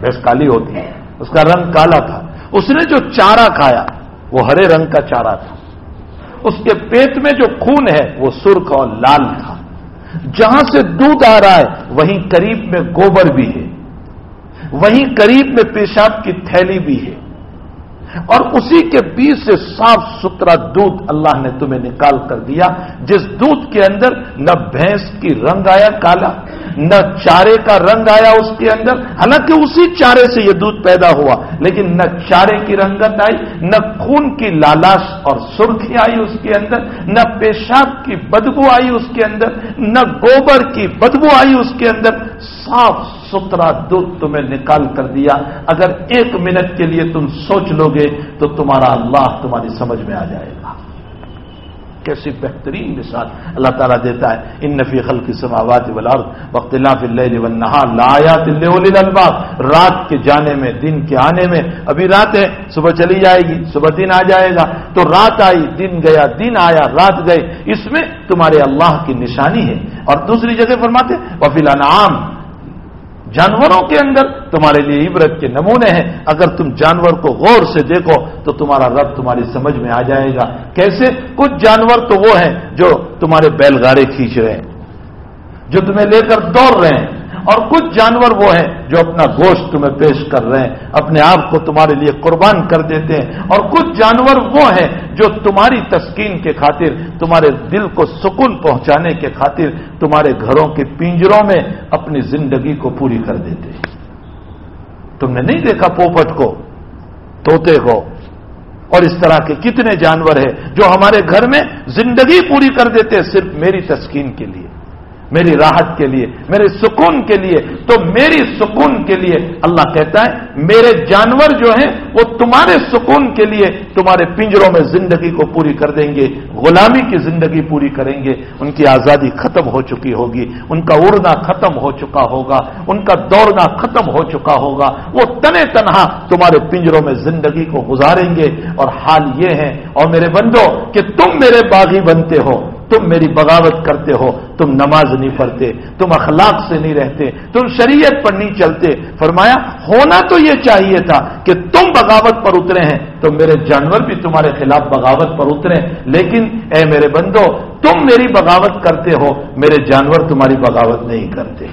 بھینس کالی ہوتی ہے، اس کا رنگ کالا تھا. اس نے جو چارہ کھایا وہ ہرے رنگ کا چارہ تھا. اس کے پیٹ میں جو خون ہے وہ سرخ اور لال تھا. جہاں سے دودھ آ رہا ہے وہیں قریب میں گوبر بھی ہے، وہیں قریب میں پیشاب کی تھیلی بھی ہے، اور اسی کے بیچ سے صاف ستھرا دودھ اللہ نے تمہیں نکال کر دیا. جس دودھ کے اندر نہ بھینس کی رنگ آیا کالا، نہ چارے کا رنگ آیا اس کے اندر، حالانکہ اسی چارے سے یہ دودھ پیدا ہوا، لیکن نہ چارے کی رنگت آئی، نہ خون کی لالاش اور سرخی آئی اس کے اندر، نہ پیشاب کی بدبو آئی اس کے اندر، نہ گوبر کی بدبو آئی اس کے اندر. صاف ستھرا دودھ تمہیں نکال کر دیا. اگر 1 منٹ کے لیے تم سوچ لو گے تو تمہارا اللہ تمہاری سمجھ میں آ جائے گا. کیسی بہترین مثال اللہ تعالیٰ دیتا ہے، ان فی خلق السماوات والارض واختلاف اللیل والنہار لآیات لأولی الالباب، رات کے جانے میں دن کے آنے میں، ابھی رات ہے صبح چلی جائے گی، صبح دن آ جائے گا، تو رات آئی دن گیا، دن آیا رات گئے، اس میں تمہارے اللہ کی نشانی ہے۔ اور دوسری جگہ فرماتے وفی الانعام، جانوروں کے اندر تمہارے لیے عبرت کے نمونے ہیں، اگر تم جانور کو غور سے دیکھو تو تمہارا رب تمہاری سمجھ میں آ جائے گا۔ کیسے؟ کچھ جانور تو وہ ہیں جو تمہارے بیل گاڑے کھینچ رہے ہیں، جو تمہیں لے کر دوڑ رہے ہیں، اور کچھ جانور وہ ہیں جو اپنا گوشت تمہیں پیش کر رہے ہیں، اپنے آپ کو تمہارے لیے قربان کر دیتے ہیں، اور کچھ جانور وہ ہیں جو تمہاری تسکین کے خاطر، تمہارے دل کو سکون پہنچانے کے خاطر تمہارے گھروں کے پنجروں میں اپنی زندگی کو پوری کر دیتے ہیں۔ تم نے نہیں دیکھا پوپٹ کو، طوطے کو، اور اس طرح کے کتنے جانور ہیں جو ہمارے گھر میں زندگی پوری کر دیتے ہیں صرف میری تسکین کے لیے، میری راحت کے لیے، میرے سکون کے لیے۔ تو میری سکون کے لیے اللہ کہتا ہے میرے جانور جو ہیں وہ تمہارے سکون کے لیے تمہارے پنجروں میں زندگی کو پوری کر دیں گے، غلامی کی زندگی پوری کریں گے، ان کی آزادی ختم ہو چکی ہوگی، ان کا اڑنا ختم ہو چکا ہوگا، ان کا دوڑنا ختم ہو چکا ہوگا، وہ تنے تنہا تمہارے پنجروں میں زندگی کو گزاریں گے۔ اور حال یہ ہے اور میرے بندو کہ تم میرے باغی بنتے ہو، تم میری بغاوت کرتے ہو، تم نماز نہیں پڑھتے، تم اخلاق سے نہیں رہتے، تم شریعت پر نہیں چلتے۔ فرمایا ہونا تو یہ چاہیے تھا کہ تم بغاوت پر اترے ہیں تو میرے جانور بھی تمہارے خلاف بغاوت پر اترے، لیکن اے میرے بندو تم میری بغاوت کرتے ہو، میرے جانور تمہاری بغاوت نہیں کرتے۔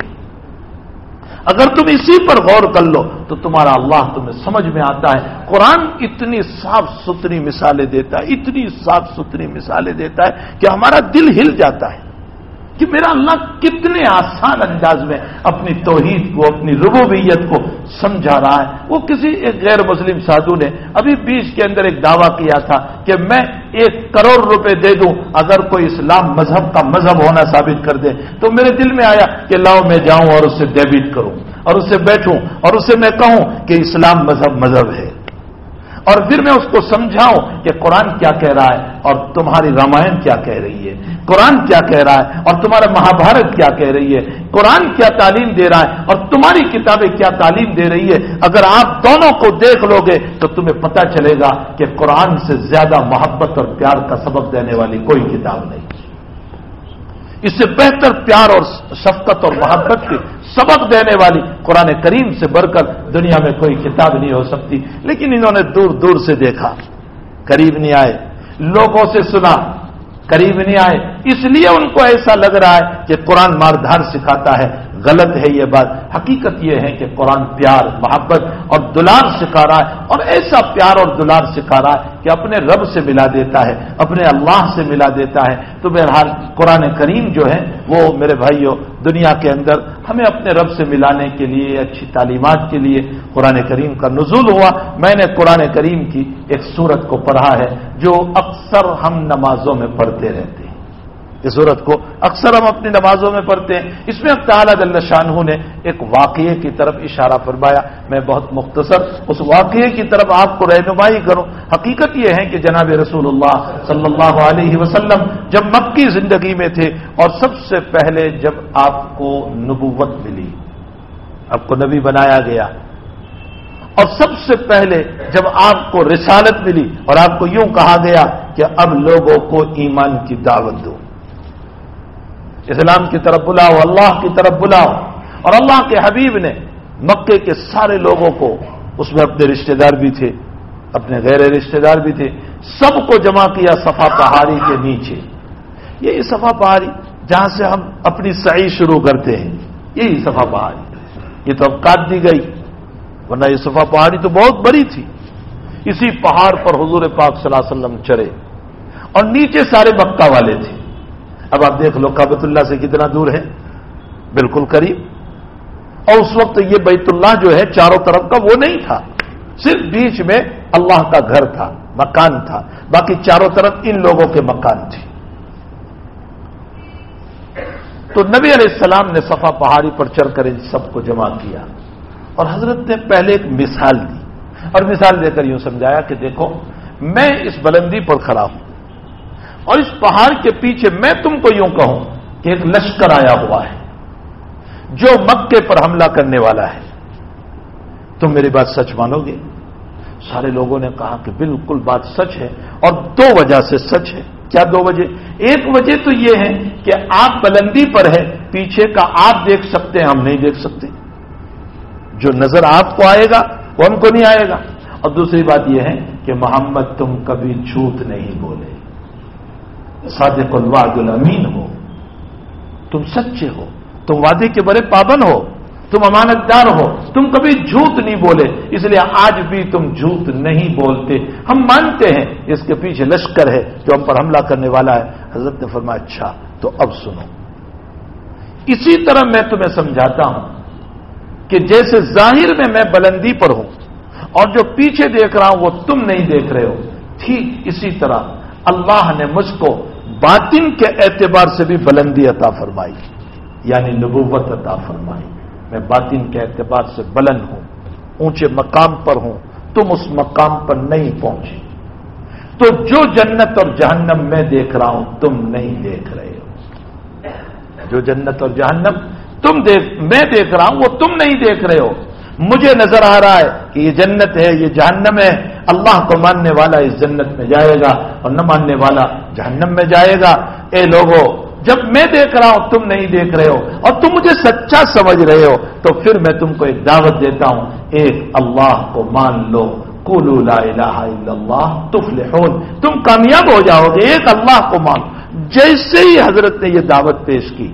اگر تم اسی پر غور کر لو تو تمہارا اللہ تمہیں سمجھ میں آتا ہے۔ قرآن اتنی صاف ستھری مثالیں دیتا ہے، اتنی صاف ستھری مثالیں دیتا ہے کہ ہمارا دل ہل جاتا ہے کہ میرا اللہ کتنے آسان انداز میں اپنی توحید کو، اپنی ربوبیت کو سمجھا رہا ہے۔ وہ کسی ایک غیر مسلم سادھو نے ابھی بیچ کے اندر ایک دعویٰ کیا تھا کہ میں 1 کروڑ روپے دے دوں اگر کوئی اسلام مذہب کا مذہب ہونا ثابت کر دے، تو میرے دل میں آیا کہ لاؤ میں جاؤں اور اسے ڈیبٹ کروں اور اسے بیٹھوں اور اسے میں کہوں کہ اسلام مذہب ہے، اور پھر میں اس کو سمجھاؤں کہ قرآن کیا کہہ رہا ہے اور تمہاری رامائن کیا کہہ رہی ہے، قرآن کیا کہہ رہا ہے اور تمہارا مہابھارت کیا کہہ رہی ہے، قرآن کیا تعلیم دے رہا ہے اور تمہاری کتابیں کیا تعلیم دے رہی ہے۔ اگر آپ دونوں کو دیکھ لو گے تو تمہیں پتہ چلے گا کہ قرآن سے زیادہ محبت اور پیار کا سبق دینے والی کوئی کتاب نہیں، اس سے بہتر پیار اور شفقت اور محبت کی سبق دینے والی قرآن کریم سے بڑھ کر دنیا میں کوئی کتاب نہیں ہو سکتی۔ لیکن انہوں نے دور دور سے دیکھا، قریب نہیں آئے، لوگوں سے سنا، قریب نہیں آئے، اس لیے ان کو ایسا لگ رہا ہے کہ قرآن ماردھار سکھاتا ہے۔ غلط ہے یہ بات، حقیقت یہ ہے کہ قرآن پیار، محبت اور دلار سکھا رہا ہے، اور ایسا پیار اور دلار سکھا رہا ہے کہ اپنے رب سے ملا دیتا ہے، اپنے اللہ سے ملا دیتا ہے۔ تو بہرحال قرآن کریم جو ہے وہ میرے بھائیوں دنیا کے اندر ہمیں اپنے رب سے ملانے کے لیے، اچھی تعلیمات کے لیے قرآن کریم کا نزول ہوا۔ میں نے قرآن کریم کی ایک سورت کو پڑھا ہے جو اکثر ہم نمازوں میں پڑھتے رہتے ہیں، اس سورت کو اکثر ہم اپنی نمازوں میں پڑھتے ہیں۔ اس میں تعالیٰ جل شانہ نے ایک واقعے کی طرف اشارہ فرمایا، میں بہت مختصر اس واقعے کی طرف آپ کو رہنمائی کروں۔ حقیقت یہ ہے کہ جناب رسول اللہ صلی اللہ علیہ وسلم جب مکی زندگی میں تھے اور سب سے پہلے جب آپ کو نبوت ملی، آپ کو نبی بنایا گیا، اور سب سے پہلے جب آپ کو رسالت ملی اور آپ کو یوں کہا گیا کہ اب لوگوں کو ایمان کی دعوت دو، اسلام کی طرف بلاؤ، اللہ کی طرف بلاؤ، اور اللہ کے حبیب نے مکے کے سارے لوگوں کو، اس میں اپنے رشتہ دار بھی تھے، اپنے غیر رشتہ دار بھی تھے، سب کو جمع کیا صفا پہاڑی کے نیچے۔ یہی صفا پہاڑی جہاں سے ہم اپنی سعی شروع کرتے ہیں، یہی صفا پہاڑی، یہ تو اب کاٹ دی گئی، ورنہ یہ صفا پہاڑی تو بہت بڑی تھی۔ اسی پہاڑ پر حضور پاک صلی اللہ علیہ وسلم چڑھے اور نیچے سارے مکہ والے تھے۔ اب آپ دیکھ لو کعبۃ اللہ سے کتنا دور ہے، بالکل قریب، اور اس وقت یہ بیت اللہ جو ہے چاروں طرف کا وہ نہیں تھا، صرف بیچ میں اللہ کا گھر تھا، مکان تھا، باقی چاروں طرف ان لوگوں کے مکان تھے۔ تو نبی علیہ السلام نے صفا پہاڑی پر چڑھ کر ان سب کو جمع کیا، اور حضرت نے پہلے ایک مثال دی، اور مثال دے کر یوں سمجھایا کہ دیکھو میں اس بلندی پر کھڑا ہوں اور اس پہاڑ کے پیچھے میں تم کو یوں کہوں کہ ایک لشکر آیا ہوا ہے جو مکے پر حملہ کرنے والا ہے، تم میری بات سچ مانو گے؟ سارے لوگوں نے کہا کہ بالکل بات سچ ہے، اور دو وجہ سے سچ ہے۔ کیا دو وجہ؟ ایک وجہ تو یہ ہے کہ آپ بلندی پر ہے، پیچھے کا آپ دیکھ سکتے ہیں، ہم نہیں دیکھ سکتے، جو نظر آپ کو آئے گا وہ ہم کو نہیں آئے گا۔ اور دوسری بات یہ ہے کہ محمد تم کبھی جھوٹ نہیں بولے، صادق الوعد الامین ہو، تم سچے ہو، تم وعدے کے بڑے پابند ہو، تم امانت دار ہو، تم کبھی جھوٹ نہیں بولے، اس لیے آج بھی تم جھوٹ نہیں بولتے، ہم مانتے ہیں اس کے پیچھے لشکر ہے جو ہم پر حملہ کرنے والا ہے۔ حضرت نے فرمایا اچھا تو اب سنو، اسی طرح میں تمہیں سمجھاتا ہوں کہ جیسے ظاہر میں بلندی پر ہوں اور جو پیچھے دیکھ رہا ہوں وہ تم نہیں دیکھ رہے ہو، ٹھیک اسی طرح اللہ نے مجھ کو باطن کے اعتبار سے بھی بلندی عطا فرمائی، یعنی نبوت عطا فرمائی۔ میں باطن کے اعتبار سے بلند ہوں، اونچے مقام پر ہوں، تم اس مقام پر نہیں پہنچے، تو جو جنت اور جہنم میں دیکھ رہا ہوں تم نہیں دیکھ رہے ہو، جو جنت اور جہنم میں دیکھ رہا ہوں وہ تم نہیں دیکھ رہے ہو۔ مجھے نظر آ رہا ہے کہ یہ جنت ہے، یہ جہنم ہے، اللہ کو ماننے والا اس جنت میں جائے گا اور نہ ماننے والا جہنم میں جائے گا۔ اے لوگو، جب میں دیکھ رہا ہوں تم نہیں دیکھ رہے ہو اور تم مجھے سچا سمجھ رہے ہو، تو پھر میں تم کو ایک دعوت دیتا ہوں، ایک اللہ کو مان لو، قولوا لا الہ الا اللہ تفلحون، تم کامیاب ہو جاؤ گے، ایک اللہ کو مان۔ جیسے ہی حضرت نے یہ دعوت پیش کی،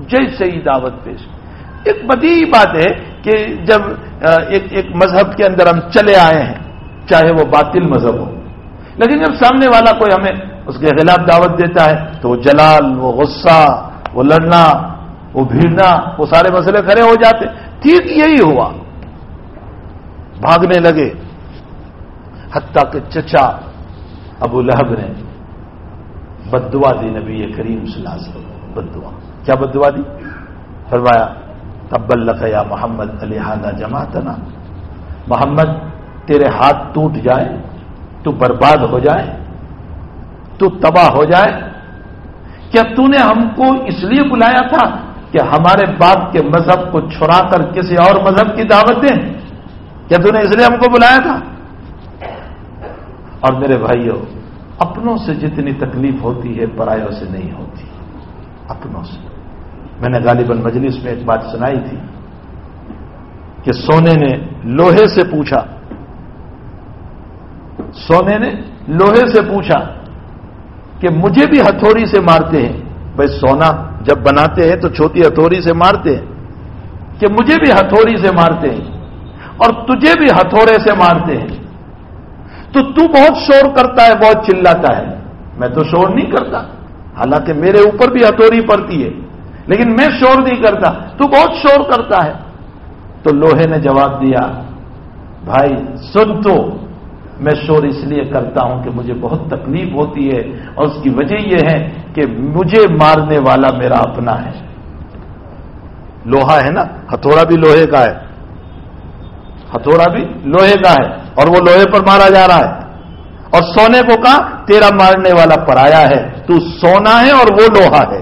جیسے ہی دعوت پیش کی، ایک بدیہی بات ہے کہ جب ایک مذہب کے اندر ہم چلے آئے ہیں، چاہے وہ باطل مذہب ہو، لیکن جب سامنے والا کوئی ہمیں اس کے خلاف دعوت دیتا ہے تو وہ جلال، وہ غصہ، وہ لڑنا، وہ بھیڑنا، وہ سارے مسئلے کھڑے ہو جاتے۔ ٹھیک یہی ہوا، بھاگنے لگے، حتیٰ کہ چچا ابو لہب نے بددعا دی نبی کریم صلی اللہ علیہ وسلم، بددعا۔ کیا بددعا دی؟ فرمایا تبا لک یا محمد لہذا جمعتنا، محمد تیرے ہاتھ ٹوٹ جائے، تو برباد ہو جائے، تو تباہ ہو جائے۔ کیا تو نے ہم کو اس لیے بلایا تھا کہ ہمارے باپ کے مذہب کو چھڑا کر کسی اور مذہب کی دعوت دیں؟ کیا تو نے اس لیے ہم کو بلایا تھا؟ اور میرے بھائیوں، اپنوں سے جتنی تکلیف ہوتی ہے پرایوں سے نہیں ہوتی، اپنوں سے۔ میں نے غالباً مجلس میں ایک بات سنائی تھی کہ سونے نے لوہے سے پوچھا، سونے نے لوہے سے پوچھا کہ مجھے بھی ہتھوڑی سے مارتے ہیں، بھائی سونا جب بناتے ہیں تو چھوٹی ہتھوڑی سے مارتے ہیں، کہ مجھے بھی ہتھوڑی سے مارتے ہیں اور تجھے بھی ہتھوڑے سے مارتے ہیں، تو بہت شور کرتا ہے، بہت چلاتا ہے، میں تو شور نہیں کرتا، حالانکہ میرے اوپر بھی ہتھوڑی پڑتی ہے لیکن میں شور نہیں کرتا، تو بہت شور کرتا ہے۔ تو لوہے نے جواب دیا، بھائی سن، تو میں شور اس لیے کرتا ہوں کہ مجھے بہت تکلیف ہوتی ہے، اور اس کی وجہ یہ ہے کہ مجھے مارنے والا میرا اپنا ہے۔ لوہا ہے نا، ہتھوڑا بھی لوہے کا ہے، ہتھوڑا بھی لوہے کا ہے، اور وہ لوہے پر مارا جا رہا ہے، اور سونے کو کہا تیرا مارنے والا پرایا ہے، تو سونا ہے اور وہ لوہا ہے،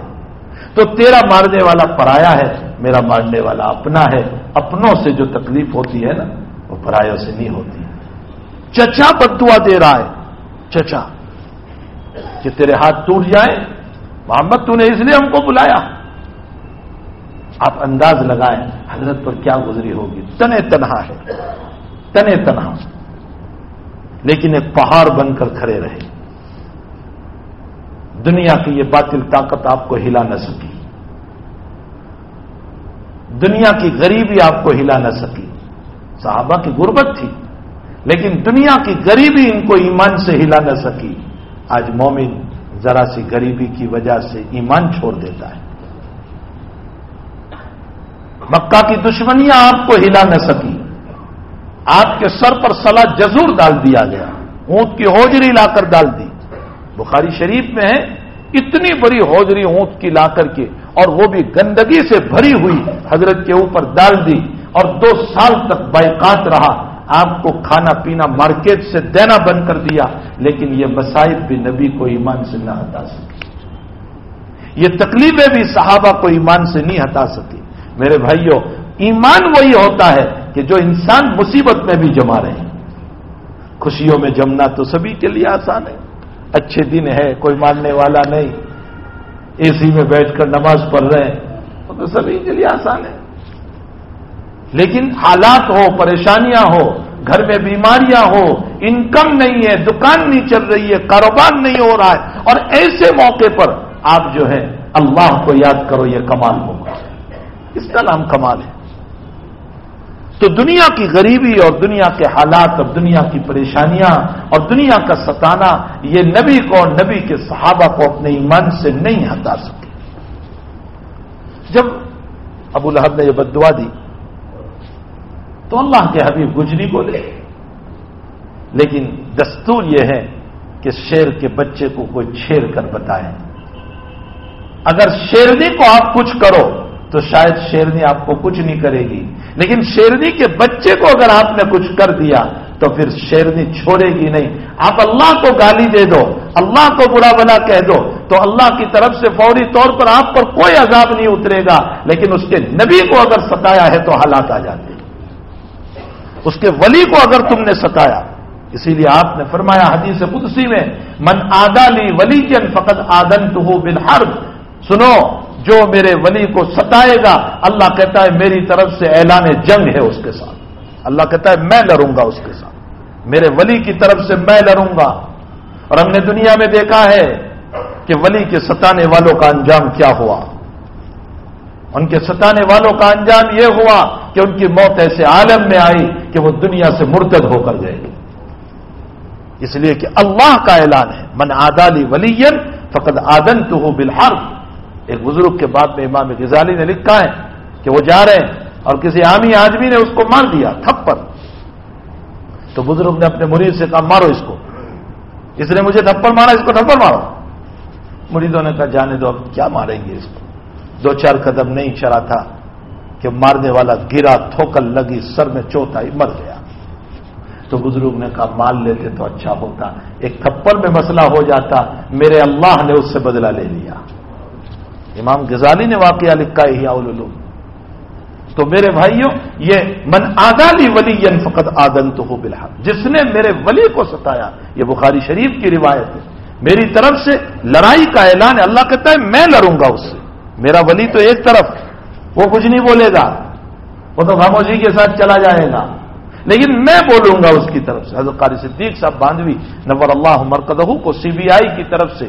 تو تیرا مارنے والا پرایا ہے، میرا مارنے والا اپنا ہے۔ اپنوں سے جو تکلیف ہوتی ہے نا وہ پرایوں سے نہیں ہوتی۔ چچا بددعا دے رہا ہے، چچا کہ تیرے ہاتھ ٹوٹ جائے، محمد تو نے اس لیے ہم کو بلایا۔ آپ انداز لگائیں حضرت پر کیا گزری ہوگی، تنے تنہا ہے، تنے تنہا، لیکن ایک پہاڑ بن کر کھڑے رہے۔ دنیا کی یہ باطل طاقت آپ کو ہلا نہ سکی، دنیا کی غریبی آپ کو ہلا نہ سکی۔ صحابہ کی غربت تھی لیکن دنیا کی غریبی ان کو ایمان سے ہلا نہ سکی۔ آج مومن ذرا سی غریبی کی وجہ سے ایمان چھوڑ دیتا ہے۔ مکہ کی دشمنیاں آپ کو ہلا نہ سکی، آپ کے سر پر سلا جزور ڈال دیا گیا، اونٹ کی ہوجری لا کر ڈال دی۔ بخاری شریف میں ہے، اتنی بڑی ہوجری اونٹ کی لا کر کے، اور وہ بھی گندگی سے بھری ہوئی، حضرت کے اوپر ڈال دی، اور 2 سال تک بائقات رہا۔ آپ کو کھانا پینا مارکیٹ سے دینا بند کر دیا، لیکن یہ مصائب بھی نبی کو ایمان سے نہ ہٹا سکی، یہ تکلیفیں بھی صحابہ کو ایمان سے نہیں ہٹا سکی۔ میرے بھائیوں، ایمان وہی ہوتا ہے کہ جو انسان مصیبت میں بھی جما رہے ہیں۔ خوشیوں میں جمنا تو سبھی کے لیے آسان ہے، اچھے دن ہے، کوئی ماننے والا نہیں، اے سی میں بیٹھ کر نماز پڑھ رہے ہیں، تو سبھی کے لیے آسان ہے۔ لیکن حالات ہو، پریشانیاں ہو، گھر میں بیماریاں ہو، انکم نہیں ہے، دکان نہیں چل رہی ہے، کاروبار نہیں ہو رہا ہے، اور ایسے موقع پر آپ جو ہے اللہ کو یاد کرو، یہ کمال ہوگا، اس کا نام کمال ہے۔ تو دنیا کی غریبی اور دنیا کے حالات اور دنیا کی پریشانیاں اور دنیا کا ستانا، یہ نبی کو اور نبی کے صحابہ کو اپنے ایمان سے نہیں ہٹا سکے۔ جب ابو لہب نے یہ بد دعا دی تو اللہ کے حبیب کچھ نہیں بولے، لیکن دستور یہ ہے کہ شیر کے بچے کو کوئی چھیڑ کر بتائے۔ اگر شیرنی کو آپ کچھ کرو تو شاید شیرنی آپ کو کچھ نہیں کرے گی، لیکن شیرنی کے بچے کو اگر آپ نے کچھ کر دیا تو پھر شیرنی چھوڑے گی نہیں۔ آپ اللہ کو گالی دے دو، اللہ کو برا بھلا کہہ دو تو اللہ کی طرف سے فوری طور پر آپ پر کوئی عذاب نہیں اترے گا، لیکن اس کے نبی کو اگر ستایا ہے تو حالات آ جاتے ہیں، اس کے ولی کو اگر تم نے ستایا۔ اسی لیے آپ نے فرمایا حدیث قدسی میں، من عادی لی ولیا فقد آذنتہ بالحرب، سنو جو میرے ولی کو ستائے گا، اللہ کہتا ہے میری طرف سے اعلان جنگ ہے اس کے ساتھ، اللہ کہتا ہے میں لڑوں گا اس کے ساتھ، میرے ولی کی طرف سے میں لڑوں گا۔ اور ہم نے دنیا میں دیکھا ہے کہ ولی کے ستانے والوں کا انجام کیا ہوا، ان کے ستانے والوں کا انجام یہ ہوا کہ ان کی موت ایسے عالم میں آئی کہ وہ دنیا سے مرتد ہو کر گئے، اس لیے کہ اللہ کا اعلان ہے، من عادی لی ولیا فقد آذنتہ بالحرب۔ ایک بزرگ کے بعد میں امام غزالی نے لکھا ہے کہ وہ جا رہے ہیں اور کسی عامی آدمی نے اس کو مار دیا تھپڑ، تو بزرگ نے اپنے مرید سے کہا مارو اس کو، اس نے مجھے تھپڑ مارا، اس کو تھپڑ مارو۔ مریدوں نے کہا جانے دو، اب کیا ماریں گے اس کو، دو چار قدم نہیں چلا تھا کہ مارنے والا گرا، ٹھوکر لگی، سر میں چوٹ آئی، مر گیا۔ تو بزرگ نے کہا مال لیتے تو اچھا ہوتا، ایک تھپڑ میں مسئلہ ہو جاتا، میرے اللہ نے اس سے بدلہ لے لیا۔ امام غزالی نے واقعہ لکھا ہے احیاء العلوم۔ تو میرے بھائیوں، یہ من عادی لی ولیا فقد آذنتہ بالحق، جس نے میرے ولی کو ستایا، یہ بخاری شریف کی روایت ہے، میری طرف سے لڑائی کا اعلان ہے، اللہ کہتا ہے میں لڑوں گا اس سے، میرا ولی تو ایک طرف وہ کچھ نہیں بولے گا، وہ تو خاموشی کے ساتھ چلا جائے گا، لیکن میں بولوں گا اس کی طرف سے۔ حضرت قاری صدیق صاحب باندھوی نور اللہ مرقدہ کو سی بی آئی کی طرف سے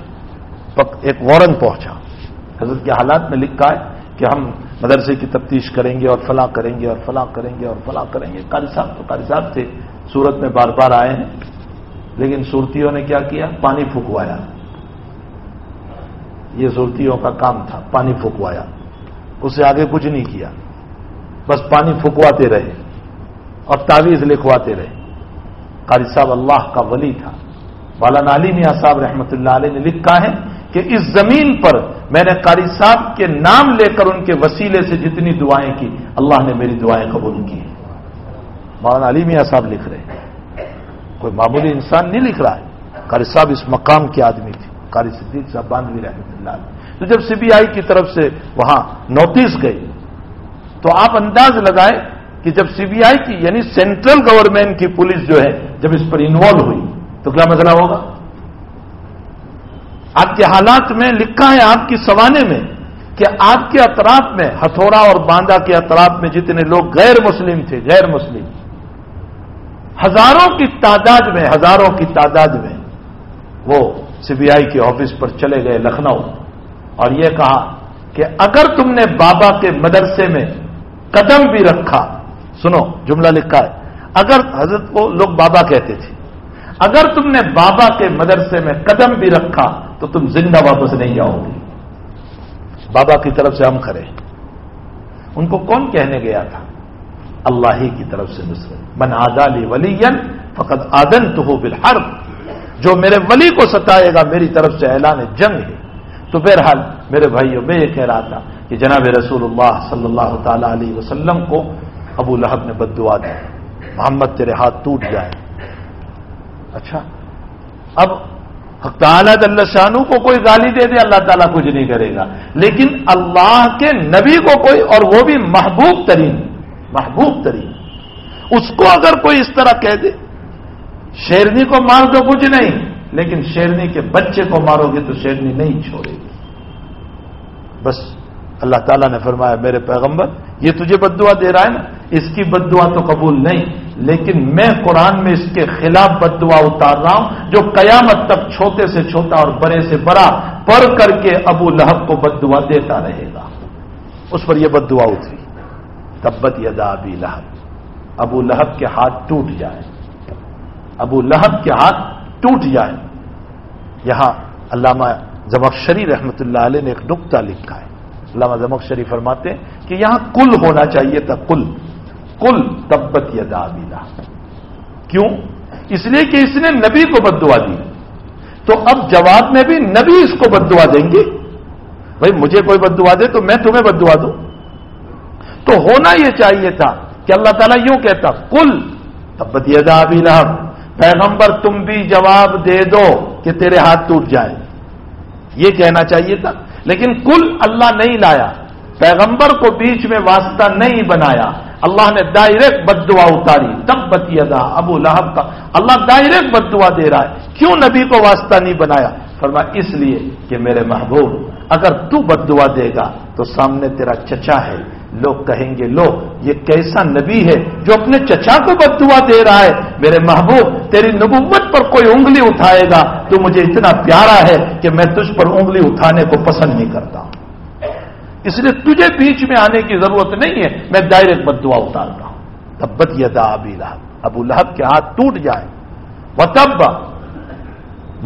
ایک وارنٹ پہنچا، حضرت کے حالات میں لکھا ہے کہ ہم مدرسے کی تفتیش کریں گے اور فلاں کریں گے اور فلاں کریں گے اور فلاں کریں گے۔ قاری صاحب تو قاری صاحب تھے، صورت میں بار بار آئے ہیں، لیکن صورتیوں نے کیا کیا، پانی پھکوایا، یہ صورتیوں کا کام تھا، پانی پھکوایا، اس سے آگے کچھ نہیں کیا، بس پانی پھکواتے رہے اور تعویذ لکھواتے رہے۔ قاری صاحب اللہ کا ولی تھا، مولانا علی میاں صاحب رحمۃ اللہ علیہ نے لکھا ہے کہ اس زمین پر میں نے قاری صاحب کے نام لے کر ان کے وسیلے سے جتنی دعائیں کی، اللہ نے میری دعائیں قبول کی۔ مولانا علی میاں صاحب لکھ رہے ہیں، کوئی معمولی انسان نہیں لکھ رہا ہے، قاری صاحب اس مقام کے آدمی تھے، قاری صدیق صاحب باندھوی رحمۃ اللہ علیہ۔ تو جب سی بی آئی کی طرف سے وہاں نوٹس گئی تو آپ انداز لگائیں کہ جب سی بی آئی کی یعنی سینٹرل گورنمنٹ کی پولیس جو ہے جب اس پر انوالو ہوئی تو کیا مسئلہ ہوگا۔ آپ کے حالات میں لکھا ہے، آپ کی سوانے میں، کہ آپ کے اطراف میں ہتھوڑا اور باندھا کے اطراف میں جتنے لوگ غیر مسلم تھے، غیر مسلم ہزاروں کی تعداد میں وہ سی بی آئی کے آفس پر چلے گئے لکھنؤ، اور یہ کہا کہ اگر تم نے بابا کے مدرسے میں قدم بھی رکھا، سنو جملہ لکھا ہے، اگر حضرت کو لوگ بابا کہتے تھے، اگر تم نے بابا کے مدرسے میں قدم بھی رکھا تو تم زندہ واپس نہیں جاؤ گے، بابا کی طرف سے ہم کھڑے۔ ان کو کون کہنے گیا تھا؟ اللہ ہی کی طرف سے نصرت، من عادی لی ولیا فقد آذنتہ بالحرب، جو میرے ولی کو ستائے گا میری طرف سے اعلان جنگ ہے۔ تو بہرحال میرے بھائیوں، میں یہ کہہ رہا تھا کہ جناب رسول اللہ صلی اللہ تعالی علیہ وسلم کو ابو لہب نے بد دعا دی، محمد تیرے ہاتھ ٹوٹ جائیں. اچھا، اب حق تعالیٰ جل شانہ کو کوئی گالی دے دے اللہ تعالیٰ کچھ نہیں کرے گا، لیکن اللہ کے نبی کو کوئی، اور وہ بھی محبوب ترین اس کو اگر کوئی اس طرح کہہ دے، شیرنی کو مار دو کچھ نہیں، لیکن شیرنی کے بچے کو مارو گے تو شیرنی نہیں چھوڑے گی. بس اللہ تعالیٰ نے فرمایا میرے پیغمبر یہ تجھے بد دعا دے رہا ہے نا، اس کی بد دعا تو قبول نہیں، لیکن میں قرآن میں اس کے خلاف بد دعا اتار رہا ہوں جو قیامت تک چھوٹے سے چھوٹا اور بڑے سے بڑا پڑھ کر کے ابو لہب کو بد دعا دیتا رہے گا. اس پر یہ بد دعا اتری، تبت یدا ابی لہب، ابو لہب کے ہاتھ ٹوٹ جائیں، ابو لہب کے ہاتھ ٹوٹ جائیں. یہاں علامہ زمخشری رحمۃ اللہ علیہ نے ایک نقطہ لکھا ہے. علامہ زمخشری فرماتے ہیں کہ یہاں کل ہونا چاہیے تھا، کل تبت یدا ابی لہب. کیوں؟ اس لیے کہ اس نے نبی کو بد دعا دی، تو اب جواب میں بھی نبی اس کو بد دعا دیں گے. بھائی مجھے کوئی بد دعا دے تو میں تمہیں بد دعا دوں. تو ہونا یہ چاہیے تھا کہ اللہ تعالیٰ یوں کہتا کل تبت یدا ابی لہب، پیغمبر تم بھی جواب دے دو کہ تیرے ہاتھ ٹوٹ جائیں، یہ کہنا چاہیے تھا. لیکن کل اللہ نہیں لایا، پیغمبر کو بیچ میں واسطہ نہیں بنایا، اللہ نے ڈائریکٹ بد دعا اتاری. تبت یدا ابو لہب کا اللہ ڈائریکٹ بد دعا دے رہا ہے. کیوں نبی کو واسطہ نہیں بنایا؟ فرمایا اس لیے کہ میرے محبوب اگر تو بد دعا دے گا تو سامنے تیرا چچا ہے، لوگ کہیں گے لو یہ کیسا نبی ہے جو اپنے چچا کو بد دعا دے رہا ہے. میرے محبوب تیری نبوت پر کوئی انگلی اٹھائے گا تو مجھے اتنا پیارا ہے کہ میں تجھ پر انگلی اٹھانے کو پسند نہیں کرتا ہوں، اس لیے تجھے بیچ میں آنے کی ضرورت نہیں ہے، میں ڈائریکٹ بد دعا اتارتا ہوں. تبت یدا ابی لہب، ابو لہب کے ہاتھ ٹوٹ جائیں. وتب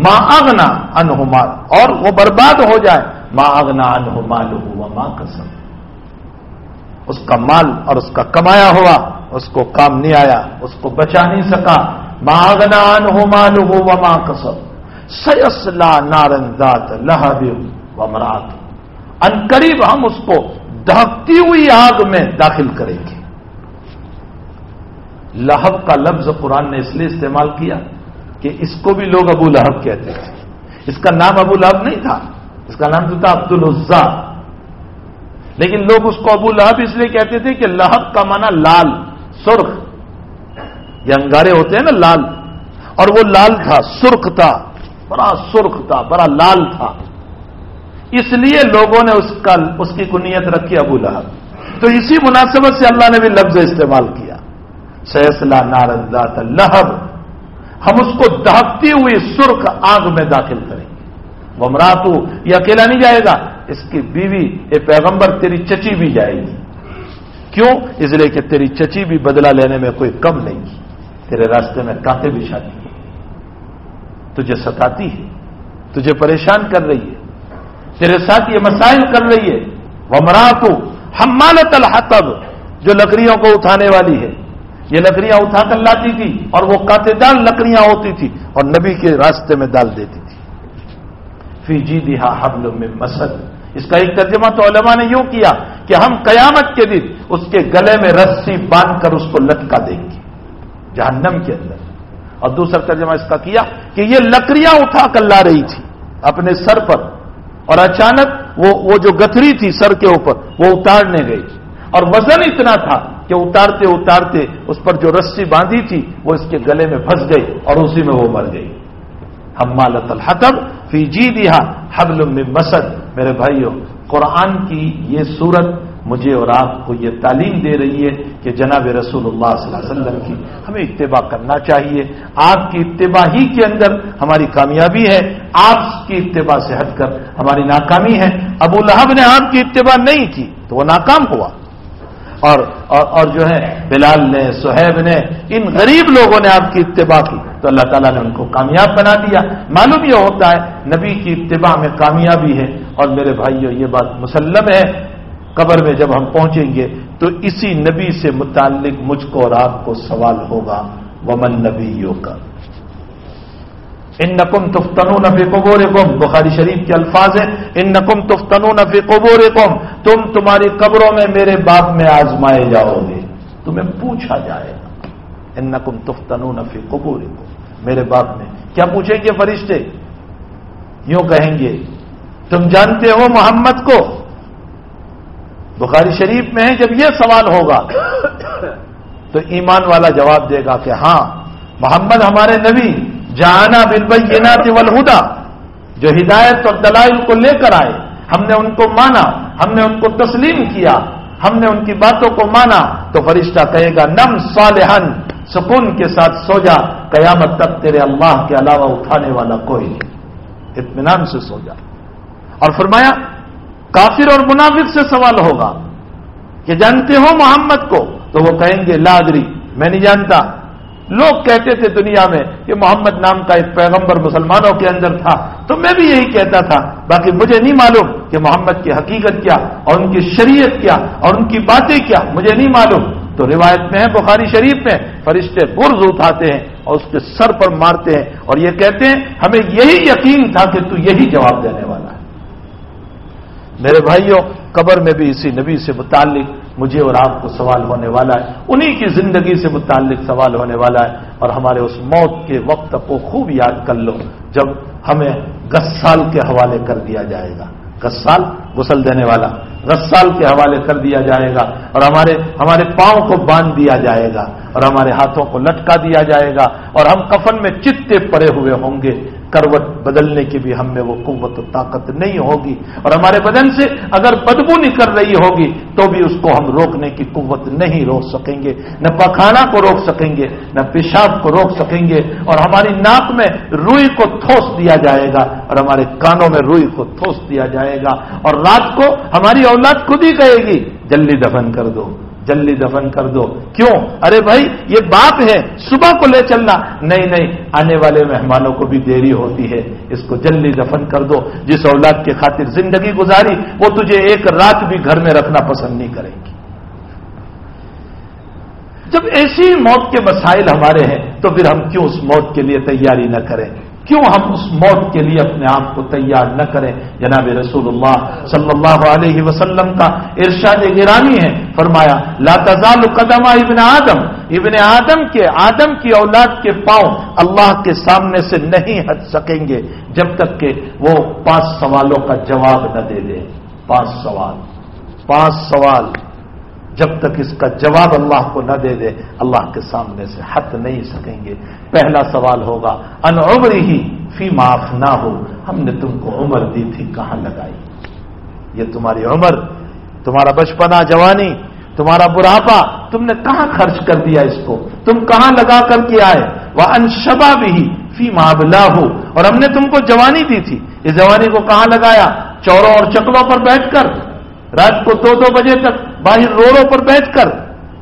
ما اغنا عنہ مال، اور وہ برباد ہو جائے. ما اغنا عنہ مالہ وما کسب، اس کا مال اور اس کا کمایا ہوا اس کو کام نہیں آیا، اس کو بچا نہیں سکا. ما اغنا عنہ مالہ وما کسب سیصلی نارا ذات لہب وامرأتہ، ان قریب ہم اس کو دہکتی ہوئی آگ میں داخل کریں گے. لہب کا لفظ قرآن نے اس لیے استعمال کیا کہ اس کو بھی لوگ ابو لہب کہتے تھے. اس کا نام ابو لہب نہیں تھا، اس کا نام تو تھا عبد العزیٰ، لیکن لوگ اس کو ابو لہب اس لیے کہتے تھے کہ لہب کا معنی لال، سرخ. یہ انگارے ہوتے ہیں نا لال، اور وہ لال تھا، سرخ تھا، بڑا سرخ تھا، بڑا لال تھا، اس لیے لوگوں نے اس کی کنیت رکھی ابو لہب. تو اسی مناسبت سے اللہ نے بھی لفظ استعمال کیا سیصلی نارا ذات لہب، ہم اس کو دہکتی ہوئی سرخ آگ میں داخل کریں گے. وامرأتہ، یہ اکیلا نہیں جائے گا، اس کی بیوی اے پیغمبر تیری چچی بھی جائے گی. کیوں؟ اس لیے کہ تیری چچی بھی بدلہ لینے میں کوئی کم نہیں کی، تیرے راستے میں کانٹے بچھاتی ہے، تجھے ستاتی ہے، تجھے پریشان کر رہی ہے، تیرے ساتھ یہ مسائل کر رہی ہے. وامرأتہ حمالۃ الحطب، جو لکڑیوں کو اٹھانے والی ہے، یہ لکڑیاں اٹھا کر لاتی تھی اور وہ کانٹے دار لکڑیاں ہوتی تھی اور نبی کے راستے میں ڈال دیتی تھی. فی جیدہا حبل من مسد، اس کا ایک ترجمہ تو علماء نے یوں کیا کہ ہم قیامت کے دن اس کے گلے میں رسی باندھ کر اس کو لٹکا دیں گے جہنم کے اندر. اور دوسرا ترجمہ اس کا کیا کہ یہ لکڑیاں اٹھا کر لا رہی تھی اپنے سر پر، اور اچانک وہ جو گتھری تھی سر کے اوپر وہ اتارنے گئی، اور وزن اتنا تھا کہ اتارتے اتارتے اس پر جو رسی باندھی تھی وہ اس کے گلے میں پھنس گئی اور اسی میں وہ مر گئی. حمالۃ الحطب فی جیدہا حبل من مسد. میرے بھائیوں، قرآن کی یہ سورت مجھے اور آپ کو یہ تعلیم دے رہی ہے کہ جناب رسول اللہ صلی اللہ علیہ وسلم کی ہمیں اتباع کرنا چاہیے. آپ کی اتباع ہی کے اندر ہماری کامیابی ہے، آپ کی اتباع سے ہٹ کر ہماری ناکامی ہے. ابو لہب نے آپ کی اتباع نہیں کی تو وہ ناکام ہوا، اور جو ہے بلال نے، صہیب نے، ان غریب لوگوں نے آپ کی اتباع کی تو اللہ تعالیٰ نے ان کو کامیاب بنا دیا. معلوم یہ ہوتا ہے نبی کی اتباع میں کامیابی ہے. اور میرے بھائیوں یہ بات مسلم ہے، قبر میں جب ہم پہنچیں گے تو اسی نبی سے متعلق مجھ کو اور آپ کو سوال ہوگا. ومن نبیک انکم تفتنون فی قبورکم، بخاری شریف کے الفاظ ہیں انکم تفتنون فی قبورکم، تم تمہاری قبروں میں میرے باب میں آزمائے جاؤ گے، تمہیں پوچھا جائے گا. انکم تفتنون فی قبورکم. میرے باب میں کیا پوچھیں گے فرشتے؟ یوں کہیں گے تم جانتے ہو محمد کو؟ بخاری شریف میں ہے جب یہ سوال ہوگا تو ایمان والا جواب دے گا کہ ہاں محمد ہمارے نبی جانا بالبینات والہدی، جو ہدایت اور دلائل کو لے کر آئے، ہم نے ان کو مانا، ہم نے ان کو تسلیم کیا، ہم نے ان کی باتوں کو مانا. تو فرشتہ کہے گا نم صالحا، سکون کے ساتھ سو جا، قیامت تک تیرے اللہ کے علاوہ اٹھانے والا کوئی نہیں، اطمینان سے سو جا. اور فرمایا کافر اور منافق سے سوال ہوگا کہ جانتے ہو محمد کو؟ تو وہ کہیں گے لا ادری، میں نہیں جانتا. لوگ کہتے تھے دنیا میں کہ محمد نام کا ایک پیغمبر مسلمانوں کے اندر تھا، تو میں بھی یہی کہتا تھا، باقی مجھے نہیں معلوم کہ محمد کی حقیقت کیا اور ان کی شریعت کیا اور ان کی باتیں کیا، مجھے نہیں معلوم. تو روایت میں ہے بخاری شریف میں فرشتے برز اٹھاتے ہیں اور اس کے سر پر مارتے ہیں اور یہ کہتے ہیں ہمیں یہی یقین تھا کہ تو یہی جواب دینے والا ہے. میرے بھائیوں، قبر میں بھی اسی نبی سے متعلق مجھے اور آپ کو سوال ہونے والا ہے، انہی کی زندگی سے متعلق سوال ہونے والا ہے. اور ہمارے اس موت کے وقت کو خوب یاد کر لو جب ہمیں غسال کے حوالے کر دیا جائے گا. غسال غسل دینے والا، غسال کے حوالے کر دیا جائے گا اور ہمارے پاؤں کو باندھ دیا جائے گا اور ہمارے ہاتھوں کو لٹکا دیا جائے گا اور ہم کفن میں چتے پڑے ہوئے ہوں گے. کروٹ بدلنے کی بھی ہم میں وہ قوت و طاقت نہیں ہوگی اور ہمارے بدن سے اگر بدبو نکل رہی ہوگی تو بھی اس کو ہم روکنے کی قوت نہیں روک سکیں گے، نہ پخانہ کو روک سکیں گے، نہ پیشاب کو روک سکیں گے. اور ہماری ناک میں روئی کو ٹھوس دیا جائے گا اور ہمارے کانوں میں روئی کو ٹھوس دیا جائے گا. اور رات کو ہماری اولاد خود ہی کہے گی جلدی دفن کر دو، جلدی دفن کر دو. کیوں؟ ارے بھائی یہ باپ ہے، صبح کو لے چلنا، نہیں آنے والے مہمانوں کو بھی دیری ہوتی ہے، اس کو جلدی دفن کر دو. جس اولاد کے خاطر زندگی گزاری وہ تجھے ایک رات بھی گھر میں رکھنا پسند نہیں کرے گی. جب ایسی موت کے مسائل ہمارے ہیں تو پھر ہم کیوں اس موت کے لیے تیاری نہ کریں؟ کیوں ہم اس موت کے لیے اپنے آپ کو تیار نہ کریں؟ جناب رسول اللہ صلی اللہ علیہ وسلم کا ارشاد گرامی ہے، فرمایا لا تزال قدم ابن آدم کی اولاد کے پاؤں اللہ کے سامنے سے نہیں ہٹ سکیں گے جب تک کہ وہ 5 سوالوں کا جواب نہ دے دے. 5 سوال جب تک اس کا جواب اللہ کو نہ دے دے اللہ کے سامنے سے ہٹ نہیں سکیں گے. پہلا سوال ہوگا ان عمرہ فیما افناہ، ہم نے تم کو عمر دی تھی کہاں لگائی؟ یہ تمہاری عمر، تمہارا بچپنا، جوانی، تمہارا بڑھاپا تم نے کہاں خرچ کر دیا؟ اس کو تم کہاں لگا کر کے آئے؟ وان شبابہ فیما ابلاہ، اور ہم نے تم کو جوانی دی تھی، اس جوانی کو کہاں لگایا؟ چوروں اور چکلوں پر بیٹھ کر، رات کو 2 بجے تک باہر روڈوں پر بیٹھ کر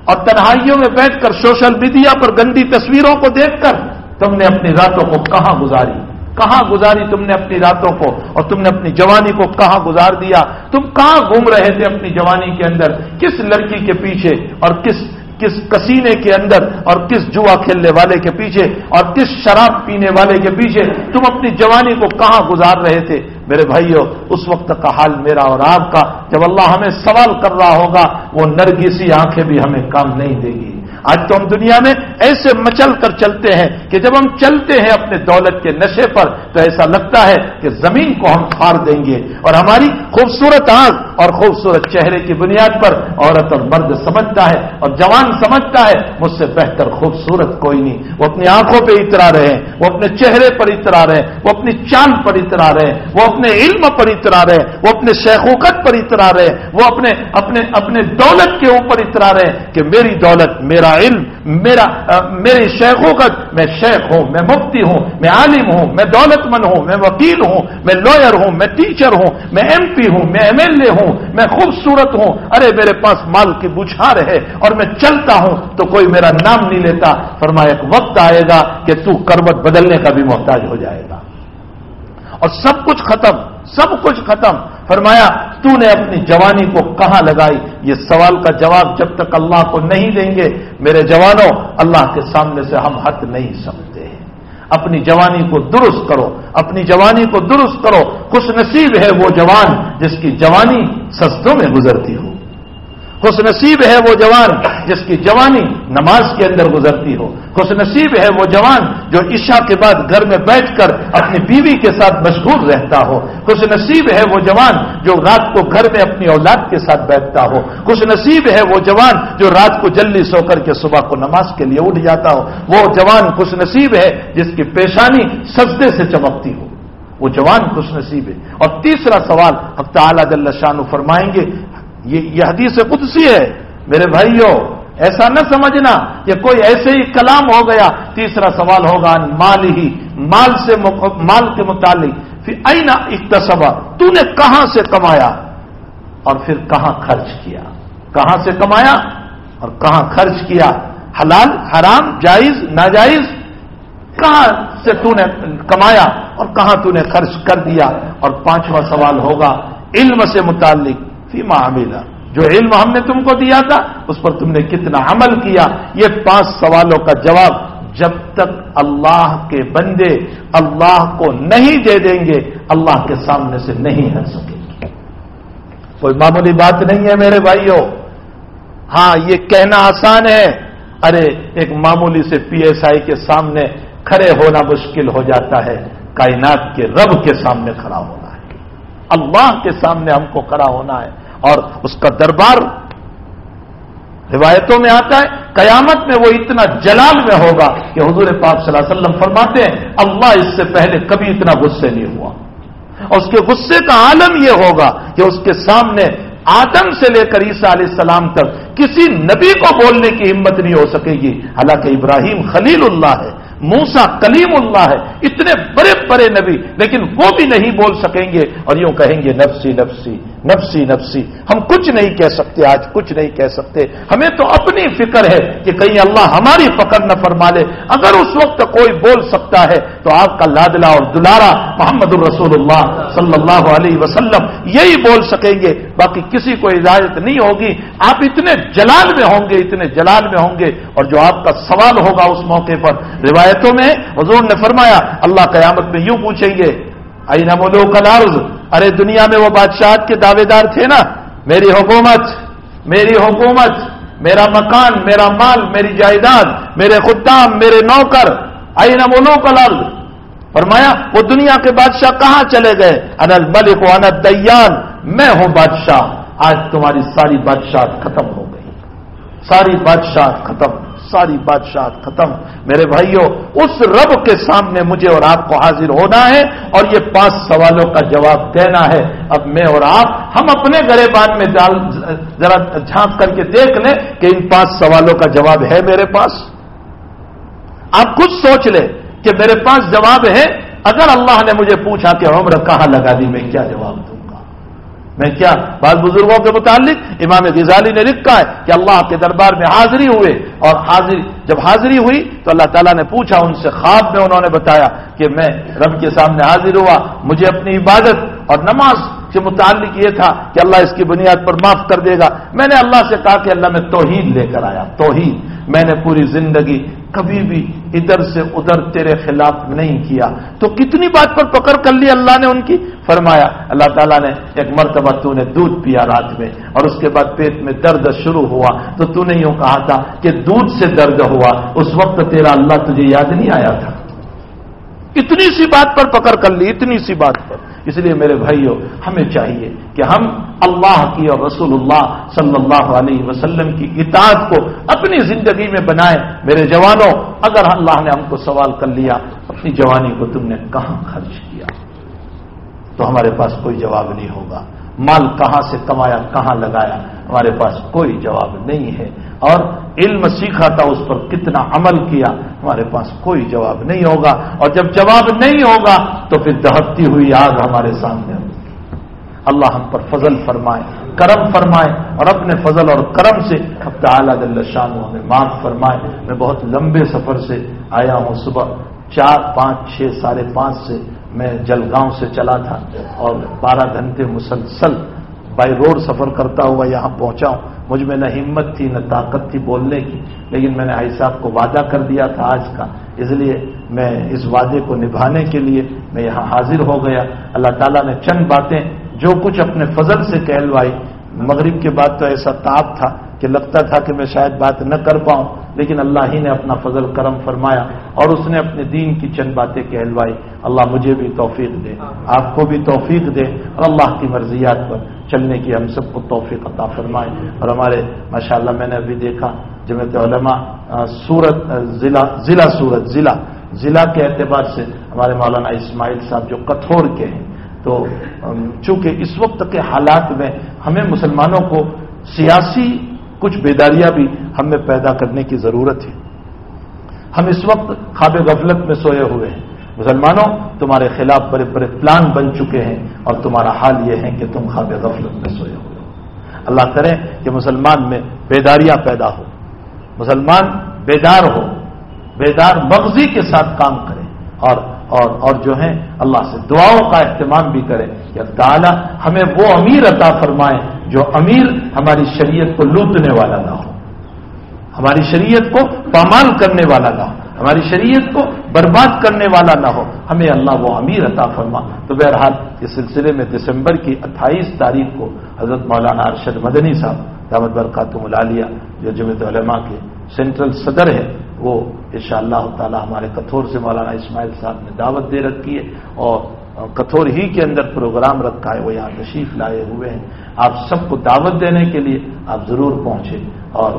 اور تنہائیوں میں بیٹھ کر سوشل میڈیا پر گندی تصویروں کو دیکھ کر تم نے اپنی راتوں کو کہاں گزاری تم نے اپنی راتوں کو، اور تم نے اپنی جوانی کو کہاں گزار دیا؟ تم کہاں گھوم رہے تھے اپنی جوانی کے اندر؟ کس لڑکی کے پیچھے اور کس کسینے کے اندر اور کس جوا کھیلنے والے کے پیچھے اور کس شراب پینے والے کے پیچھے تم اپنی جوانی کو کہاں گزار رہے تھے؟ میرے بھائیوں، اس وقت کا حال میرا اور آپ کا جب اللہ ہمیں سوال کر رہا ہوگا وہ نرگسی آنکھیں بھی ہمیں کام نہیں دے گی. آج تو ہم دنیا میں ایسے مچل کر چلتے ہیں کہ جب ہم چلتے ہیں اپنے دولت کے نشے پر تو ایسا لگتا ہے کہ زمین کو ہم پھاڑ دیں گے. اور ہماری خوبصورت آنکھ اور خوبصورت چہرے کی بنیاد پر عورت اور مرد سمجھتا ہے اور جوان سمجھتا ہے مجھ سے بہتر خوبصورت کوئی نہیں. وہ اپنی آنکھوں پہ اترا رہے ہیں، وہ اپنے چہرے پر اترا رہے ہیں، وہ اپنی چال پر اترا رہے ہیں، وہ اپنے علم پر اترا رہے ہیں، وہ اپنے شیخوخت پر اترا رہے ہیں، وہ اپنے دولت کے اوپر اترا رہے ہیں کہ میری دولت، میرا علم، میری شیخوخت، میں شیخ ہوں، میں مفتی ہوں، میں عالم ہوں، میں دولت مند ہوں، میں وکیل ہوں، میں لوئر ہوں، میں ٹیچر ہوں، میں MP ہوں، میں MLA ہوں، میں خوبصورت ہوں. ارے میرے پاس مال کی بچھار ہے اور میں چلتا ہوں تو کوئی میرا نام نہیں لیتا. فرمایا ایک وقت آئے گا کہ تو کروٹ بدلنے کا بھی محتاج ہو جائے گا اور سب کچھ ختم. فرمایا تو نے اپنی جوانی کو کہاں لگائی؟ یہ سوال کا جواب جب تک اللہ کو نہیں دیں گے میرے جوانوں، اللہ کے سامنے سے ہم ہٹ نہیں سکتے. اپنی جوانی کو درست کرو، اپنی جوانی کو درست کرو. خوش نصیب ہے وہ جوان جس کی جوانی سجدوں میں گزرتی ہو. خوش نصیب ہے وہ جوان جس کی جوانی نماز کے اندر گزرتی ہو. خوش نصیب ہے وہ جوان جو عشاء کے بعد گھر میں بیٹھ کر اپنی بیوی کے ساتھ مشغول رہتا ہو. خوش نصیب ہے وہ جوان جو رات کو گھر میں اپنی اولاد کے ساتھ بیٹھتا ہو. خوش نصیب ہے وہ جوان جو رات کو جلدی سو کر کے صبح کو نماز کے لیے اٹھ جاتا ہو. وہ جوان خوش نصیب ہے جس کی پیشانی سجدے سے چمکتی ہو. وہ جوان خوش نصیب ہے. اور تیسرا سوال حق تعالی جل شانہ فرمائیں گے، یہ حدیث قدسی ہے میرے بھائیوں، ایسا نہ سمجھنا کہ کوئی ایسے ہی کلام ہو گیا. تیسرا سوال ہوگا مال ہی، مال کے متعلق. پھر اینا اکتسبا، تو نے کہاں سے کمایا اور پھر کہاں خرچ کیا. کہاں سے کمایا اور کہاں خرچ کیا، حلال حرام جائز ناجائز، کہاں سے تو نے کمایا اور کہاں تو نے خرچ کر دیا. اور پانچواں سوال ہوگا علم سے متعلق، فیما عملا، جو علم ہم نے تم کو دیا تھا اس پر تم نے کتنا عمل کیا. یہ 5 سوالوں کا جواب جب تک اللہ کے بندے اللہ کو نہیں دے دیں گے اللہ کے سامنے سے نہیں ہٹ سکیں گے. کوئی معمولی بات نہیں ہے میرے بھائیوں. ہاں یہ کہنا آسان ہے، ارے ایک معمولی سے PSI کے سامنے کھڑے ہونا مشکل ہو جاتا ہے، کائنات کے رب کے سامنے کھڑا ہونا ہے، اللہ کے سامنے ہم کو کھڑا ہونا ہے. اور اس کا دربار روایتوں میں آتا ہے قیامت میں وہ اتنا جلال میں ہوگا کہ حضور پاک صلی اللہ علیہ وسلم فرماتے ہیں اللہ اس سے پہلے کبھی اتنا غصے نہیں ہوا. اور اس کے غصے کا عالم یہ ہوگا کہ اس کے سامنے آدم سے لے کر عیسیٰ علیہ السلام تک کسی نبی کو بولنے کی ہمت نہیں ہو سکے گی. حالانکہ ابراہیم خلیل اللہ ہے، موسیٰ کلیم اللہ ہے، اتنے بڑے بڑے نبی، لیکن وہ بھی نہیں بول سکیں گے اور یوں کہیں گے نفسی نفسی نفسی نفسی. ہم کچھ نہیں کہہ سکتے، آج کچھ نہیں کہہ سکتے. ہمیں تو اپنی فکر ہے کہ کہیں اللہ ہماری پکڑ نہ فرما لے. اگر اس وقت کوئی بول سکتا ہے تو آپ کا لادلا اور دلارا محمد الرسول اللہ صلی اللہ علیہ وسلم یہی بول سکیں گے، باقی کسی کو اجازت نہیں ہوگی. آپ اتنے جلال میں ہوں گے، اتنے جلال میں ہوں گے. اور جو آپ کا سوال ہوگا اس موقع پر روایتوں میں حضور نے فرمایا اللہ قیامت میں یوں پوچھیں گے اینا ملوک الارض، ارے دنیا میں وہ بادشاہت کے دعوے دار تھے نا، میری حکومت میرا مکان میرا مال میری جائیداد میرے خدام میرے نوکر، اینا ملوک الارض. فرمایا وہ دنیا کے بادشاہ کہاں چلے گئے؟ انا الملک وانا الدیان، میں ہوں بادشاہ. آج تمہاری ساری بادشاہت ختم ہو گئی، ساری بادشاہت ختم. میرے بھائیوں اس رب کے سامنے مجھے اور آپ کو حاضر ہونا ہے اور یہ 5 سوالوں کا جواب دینا ہے. اب میں اور آپ ہم اپنے گریبان میں ذرا جھانک کر کے دیکھ لیں کہ ان 5 سوالوں کا جواب ہے میرے پاس. آپ خود سوچ لیں کہ میرے پاس جواب ہے. اگر اللہ نے مجھے پوچھا کہ عمر کہاں لگا دی، میں کیا جواب دوں؟ میں کیا؟ بعض بزرگوں کے متعلق امام غزالی نے لکھا ہے کہ اللہ کے دربار میں حاضری ہوئے اور جب حاضری ہوئی تو اللہ تعالیٰ نے پوچھا ان سے، خواب میں انہوں نے بتایا کہ میں رب کے سامنے حاضر ہوا، مجھے اپنی عبادت اور نماز کے متعلق یہ تھا کہ اللہ اس کی بنیاد پر معاف کر دے گا. میں نے اللہ سے کہا کہ اللہ میں توحید لے کر آیا، توحید. میں نے پوری زندگی کبھی بھی ادھر سے ادھر تیرے خلاف نہیں کیا. تو کتنی بات پر پکڑ کر لی اللہ نے ان کی؟ فرمایا اللہ تعالیٰ نے ایک مرتبہ تو نے دودھ پیا رات میں اور اس کے بعد پیٹ میں درد شروع ہوا تو تو نے یوں کہا تھا کہ دودھ سے درد ہوا، اس وقت تیرا اللہ تجھے یاد نہیں آیا تھا. اتنی سی بات پر پکڑ کر لی، اتنی سی بات پر. اس لیے میرے بھائیوں ہمیں چاہیے کہ ہم اللہ کی اور رسول اللہ صلی اللہ علیہ وسلم کی اطاعت کو اپنی زندگی میں بنائیں. میرے جوانوں، اگر اللہ نے ہم کو سوال کر لیا اپنی جوانی کو تم نے کہاں خرچ کیا، تو ہمارے پاس کوئی جواب نہیں ہوگا. مال کہاں سے کمایا، کہاں لگایا، ہمارے پاس کوئی جواب نہیں ہے. اور علم سیکھا تھا اس پر کتنا عمل کیا، ہمارے پاس کوئی جواب نہیں ہوگا. اور جب جواب نہیں ہوگا تو پھر دہکتی ہوئی آگ ہمارے سامنے ہوگی. اللہ ہم پر فضل فرمائے، کرم فرمائے اور اپنے فضل اور کرم سے اب تعالیٰ جل شانہ ہمیں معاف فرمائے. میں بہت لمبے سفر سے آیا ہوں، صبح 4، 5، 6، 5:30 سے میں جلگاؤں سے چلا تھا اور 12 گھنٹے مسلسل بائی روڈ سفر کرتا ہوا یہاں پہنچا ہوں. مجھ میں نہ ہمت تھی نہ طاقت تھی بولنے کی، لیکن میں نے بھائی صاحب کو وعدہ کر دیا تھا آج کا، اس لیے میں اس وعدے کو نبھانے کے لیے میں یہاں حاضر ہو گیا. اللہ تعالیٰ نے چند باتیں جو کچھ اپنے فضل سے کہلوائی مغرب کے بعد تو ایسا تعب تھا کہ لگتا تھا کہ میں شاید بات نہ کر پاؤں، لیکن اللہ ہی نے اپنا فضل کرم فرمایا اور اس نے اپنے دین کی چند باتیں کہلوائی۔ اللہ مجھے بھی توفیق دے، آپ کو بھی توفیق دے، اور اللہ کی مرضیات پر چلنے کی ہم سب کو توفیق عطا فرمائے۔ اور ہمارے ماشاءاللہ میں نے ابھی دیکھا جمعیت علماء سورت ضلع کے اعتبار سے ہمارے مولانا اسماعیل صاحب جو کتھور کے ہیں، تو چونکہ اس وقت کے حالات میں ہمیں مسلمانوں کو سیاسی کچھ بیداریاں بھی ہم میں پیدا کرنے کی ضرورت ہے۔ ہم اس وقت خواب غفلت میں سوئے ہوئے ہیں۔ مسلمانوں، تمہارے خلاف بڑے بڑے پلان بن چکے ہیں اور تمہارا حال یہ ہے کہ تم خواب غفلت میں سوئے ہوئے ہو۔ اللہ کرے کہ مسلمان میں بیداریاں پیدا ہو، مسلمان بیدار ہو، بیدار مغزی کے ساتھ کام کرے، اور جو ہیں اللہ سے دعاؤں کا اہتمام بھی کرے کہ اللہ تعالی ہمیں وہ امیر عطا فرمائے جو امیر ہماری شریعت کو لوٹنے والا نہ ہو، ہماری شریعت کو پامال کرنے والا نہ ہو، ہماری شریعت کو برباد کرنے والا نہ ہو، ہمیں اللہ وہ امیر عطا فرما۔ تو بہرحال اس سلسلے میں دسمبر کی 28 تاریخ کو حضرت مولانا ارشد مدنی صاحب دامت برکاتہم العالیہ جو جمعیت علماء کے سینٹرل صدر ہے، وہ انشاءاللہ تعالی ہمارے کتھور سے مولانا اسماعیل صاحب نے دعوت دے رکھی ہے اور کتھور ہی کے اندر پروگرام رکھا ہے، وہ یہاں تشریف لائے ہوئے ہیں۔ آپ سب کو دعوت دینے کے لیے آپ ضرور پہنچے اور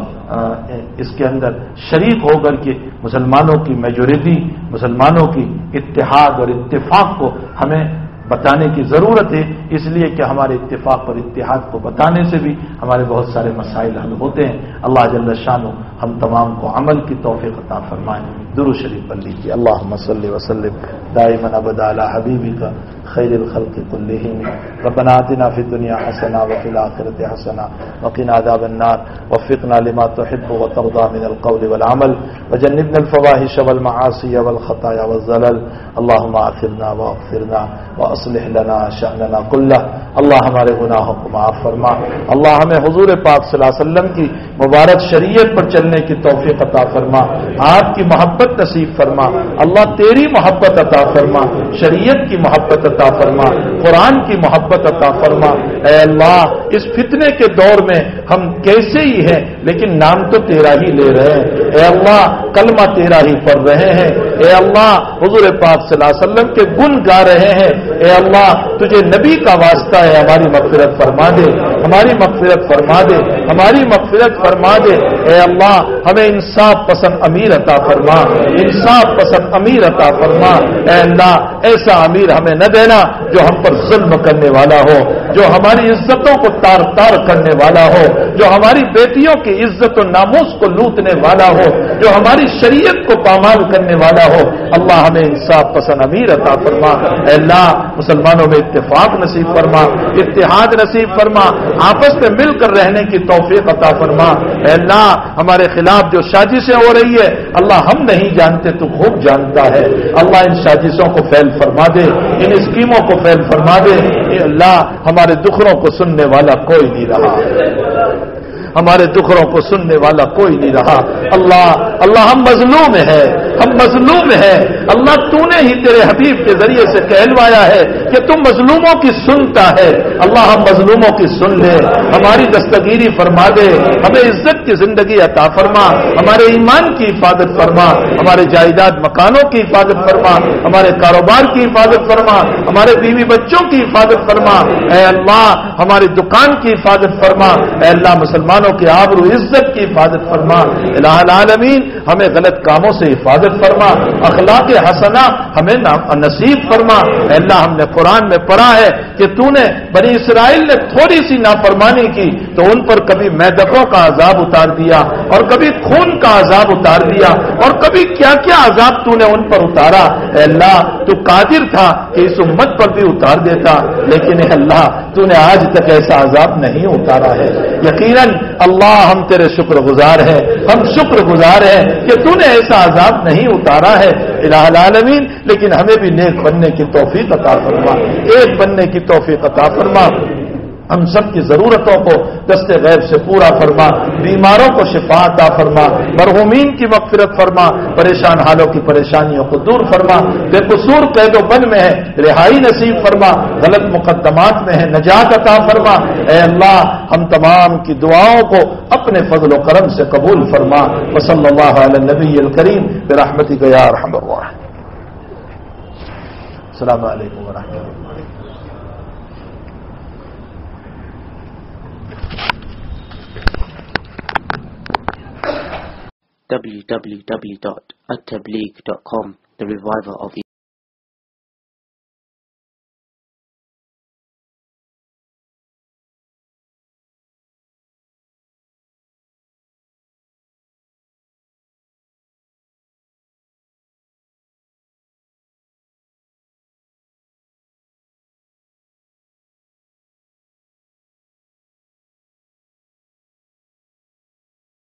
اس کے اندر شریک ہو کر کے مسلمانوں کی میجورٹی، مسلمانوں کی اتحاد اور اتفاق کو ہمیں بتانے کی ضرورت ہے، اس لیے کہ ہمارے اتفاق اور اتحاد کو بتانے سے بھی ہمارے بہت سارے مسائل حل ہوتے ہیں۔ اللہ جل شانہ ہم تمام کو عمل کی توفیق عطا فرمائے۔ درود شریف پڑھ لیجیے۔ اللہم صلی وسلم دائما ابدا علی حبیبک خیر الخلق کلہم، ربنا آتنا فی الدنیا حسنہ وفی الآخرۃ حسنہ وقنا عذاب النار، وفقنا لما تحب وترضى من القول والعمل، وجنبنا الفواحش والمعاصی والخطایا والزلل، اللہم آخرنا واغفرنا واصلح لنا شأننا کلہ۔ اللہ ہمارے گناہوں کو معاف فرما، اللہ ہمیں حضور پاک صلی اللہ علیہ وسلم کی مبارک شریعت پر چلنے کی توفیق عطا فرما، آپ کی محبت نصیب فرما، اللہ تیری محبت عطا فرما، شریعت کی محبت عطا فرما، قرآن کی محبت عطا فرما۔ اے اللہ، اس فتنے کے دور میں ہم کیسے ہی ہیں لیکن نام تو تیرا ہی لے رہے ہیں، اے اللہ کلمہ تیرا ہی پڑھ رہے ہیں، اے اللہ حضور پاک صلی اللہ علیہ وسلم کے گن گا رہے ہیں، اے اللہ تجھے نبی کا واسطہ ہے، ہماری مغفرت فرما دے، ہماری مغفرت فرما دے، ہماری مغفرت فرما دے۔ اے اللہ ہمیں انصاف پسند امیر عطا فرما، انصاف پسند امیر عطا فرما۔ اے اللہ ایسا امیر ہمیں نہ دینا جو ہم پر ظلم کرنے والا ہو، جو ہماری عزتوں کو تار تار کرنے والا ہو، جو ہماری بیٹیوں کی عزت و ناموس کو لوٹنے والا ہو، جو ہماری شریعت کو پامال کرنے والا ہو۔ اللہ ہمیں انصاف پسند امیر عطا فرما۔ اے اللہ مسلمانوں میں اتفاق نصیب فرما، اتحاد نصیب فرما، آپس میں مل کر رہنے کی توفیق عطا فرما۔ اے اللہ ہمارے خلاف جو سازشیں ہو رہی ہے اللہ ہم نہیں جانتے، تو خوب جانتا ہے، اللہ ان سازشوں کو فیل فرما دے، ان اسکیموں کو فیل فرما دے۔ اے اللہ ہمارے دکھڑوں کو سننے والا کوئی نہیں رہا، ہمارے دکھڑوں کو سننے والا کوئی نہیں رہا۔ اللہ ہم مظلوم ہیں، ہم مظلوم ہیں، اللہ تو نے ہی تیرے حبیب کے ذریعے سے کہلوایا ہے کہ تم مظلوموں کی سنتا ہے۔ اللہ ہم مظلوموں کی سن لے، ہماری دستگیری فرما دے، ہمیں عزت کی زندگی عطا فرما، ہمارے ایمان کی حفاظت فرما، ہمارے جائیداد مکانوں کی حفاظت فرما، ہمارے کاروبار کی حفاظت فرما، ہمارے بیوی بچوں کی حفاظت فرما۔ اے اللہ ہماری دکان کی حفاظت فرما، اے اللہ مسلمانوں کی آبرو عزت کی حفاظت فرما۔ الہ العالمین ہمیں غلط کاموں سے حفاظت فرما، اخلاق حسنہ ہمیں نصیب فرما۔ اے اللہ ہم نے قرآن میں پڑھا ہے کہ تو نے بنی اسرائیل نے تھوڑی سی نافرمانی کی تو ان پر کبھی میدکوں کا عذاب اتار دیا اور کبھی خون کا عذاب اتار دیا اور کبھی کیا کیا عذاب تو نے ان پر اتارا۔ اے اللہ تو قادر تھا کہ اس امت پر بھی اتار دیتا، لیکن اے اللہ تو نے آج تک ایسا عذاب نہیں اتارا ہے۔ یقیناً اللہ ہم تیرے شکر گزار ہیں، ہم شکر گزار ہیں کہ تو نے ایسا عذاب نہیں اتارا ہے الہ العالمین، لیکن ہمیں بھی نیک بننے کی توفیق عطا فرما، ایک بننے کی توفیق عطا فرما۔ ہم سب کی ضرورتوں کو دست غیب سے پورا فرما، بیماروں کو شفا عطا فرما، مرحومین کی مغفرت فرما، پریشان حالوں کی پریشانیوں کو دور فرما، بے قصور قید و بند میں ہے رہائی نصیب فرما، غلط مقدمات میں ہے نجات عطا فرما۔ اے اللہ ہم تمام کی دعاؤں کو اپنے فضل و کرم سے قبول فرما۔ وصلی اللہ علی النبی الکریم برحمتک یا ارحم الراحمین۔ السلام علیکم ورحمۃ اللہ۔ www.attableek.com, the reviver of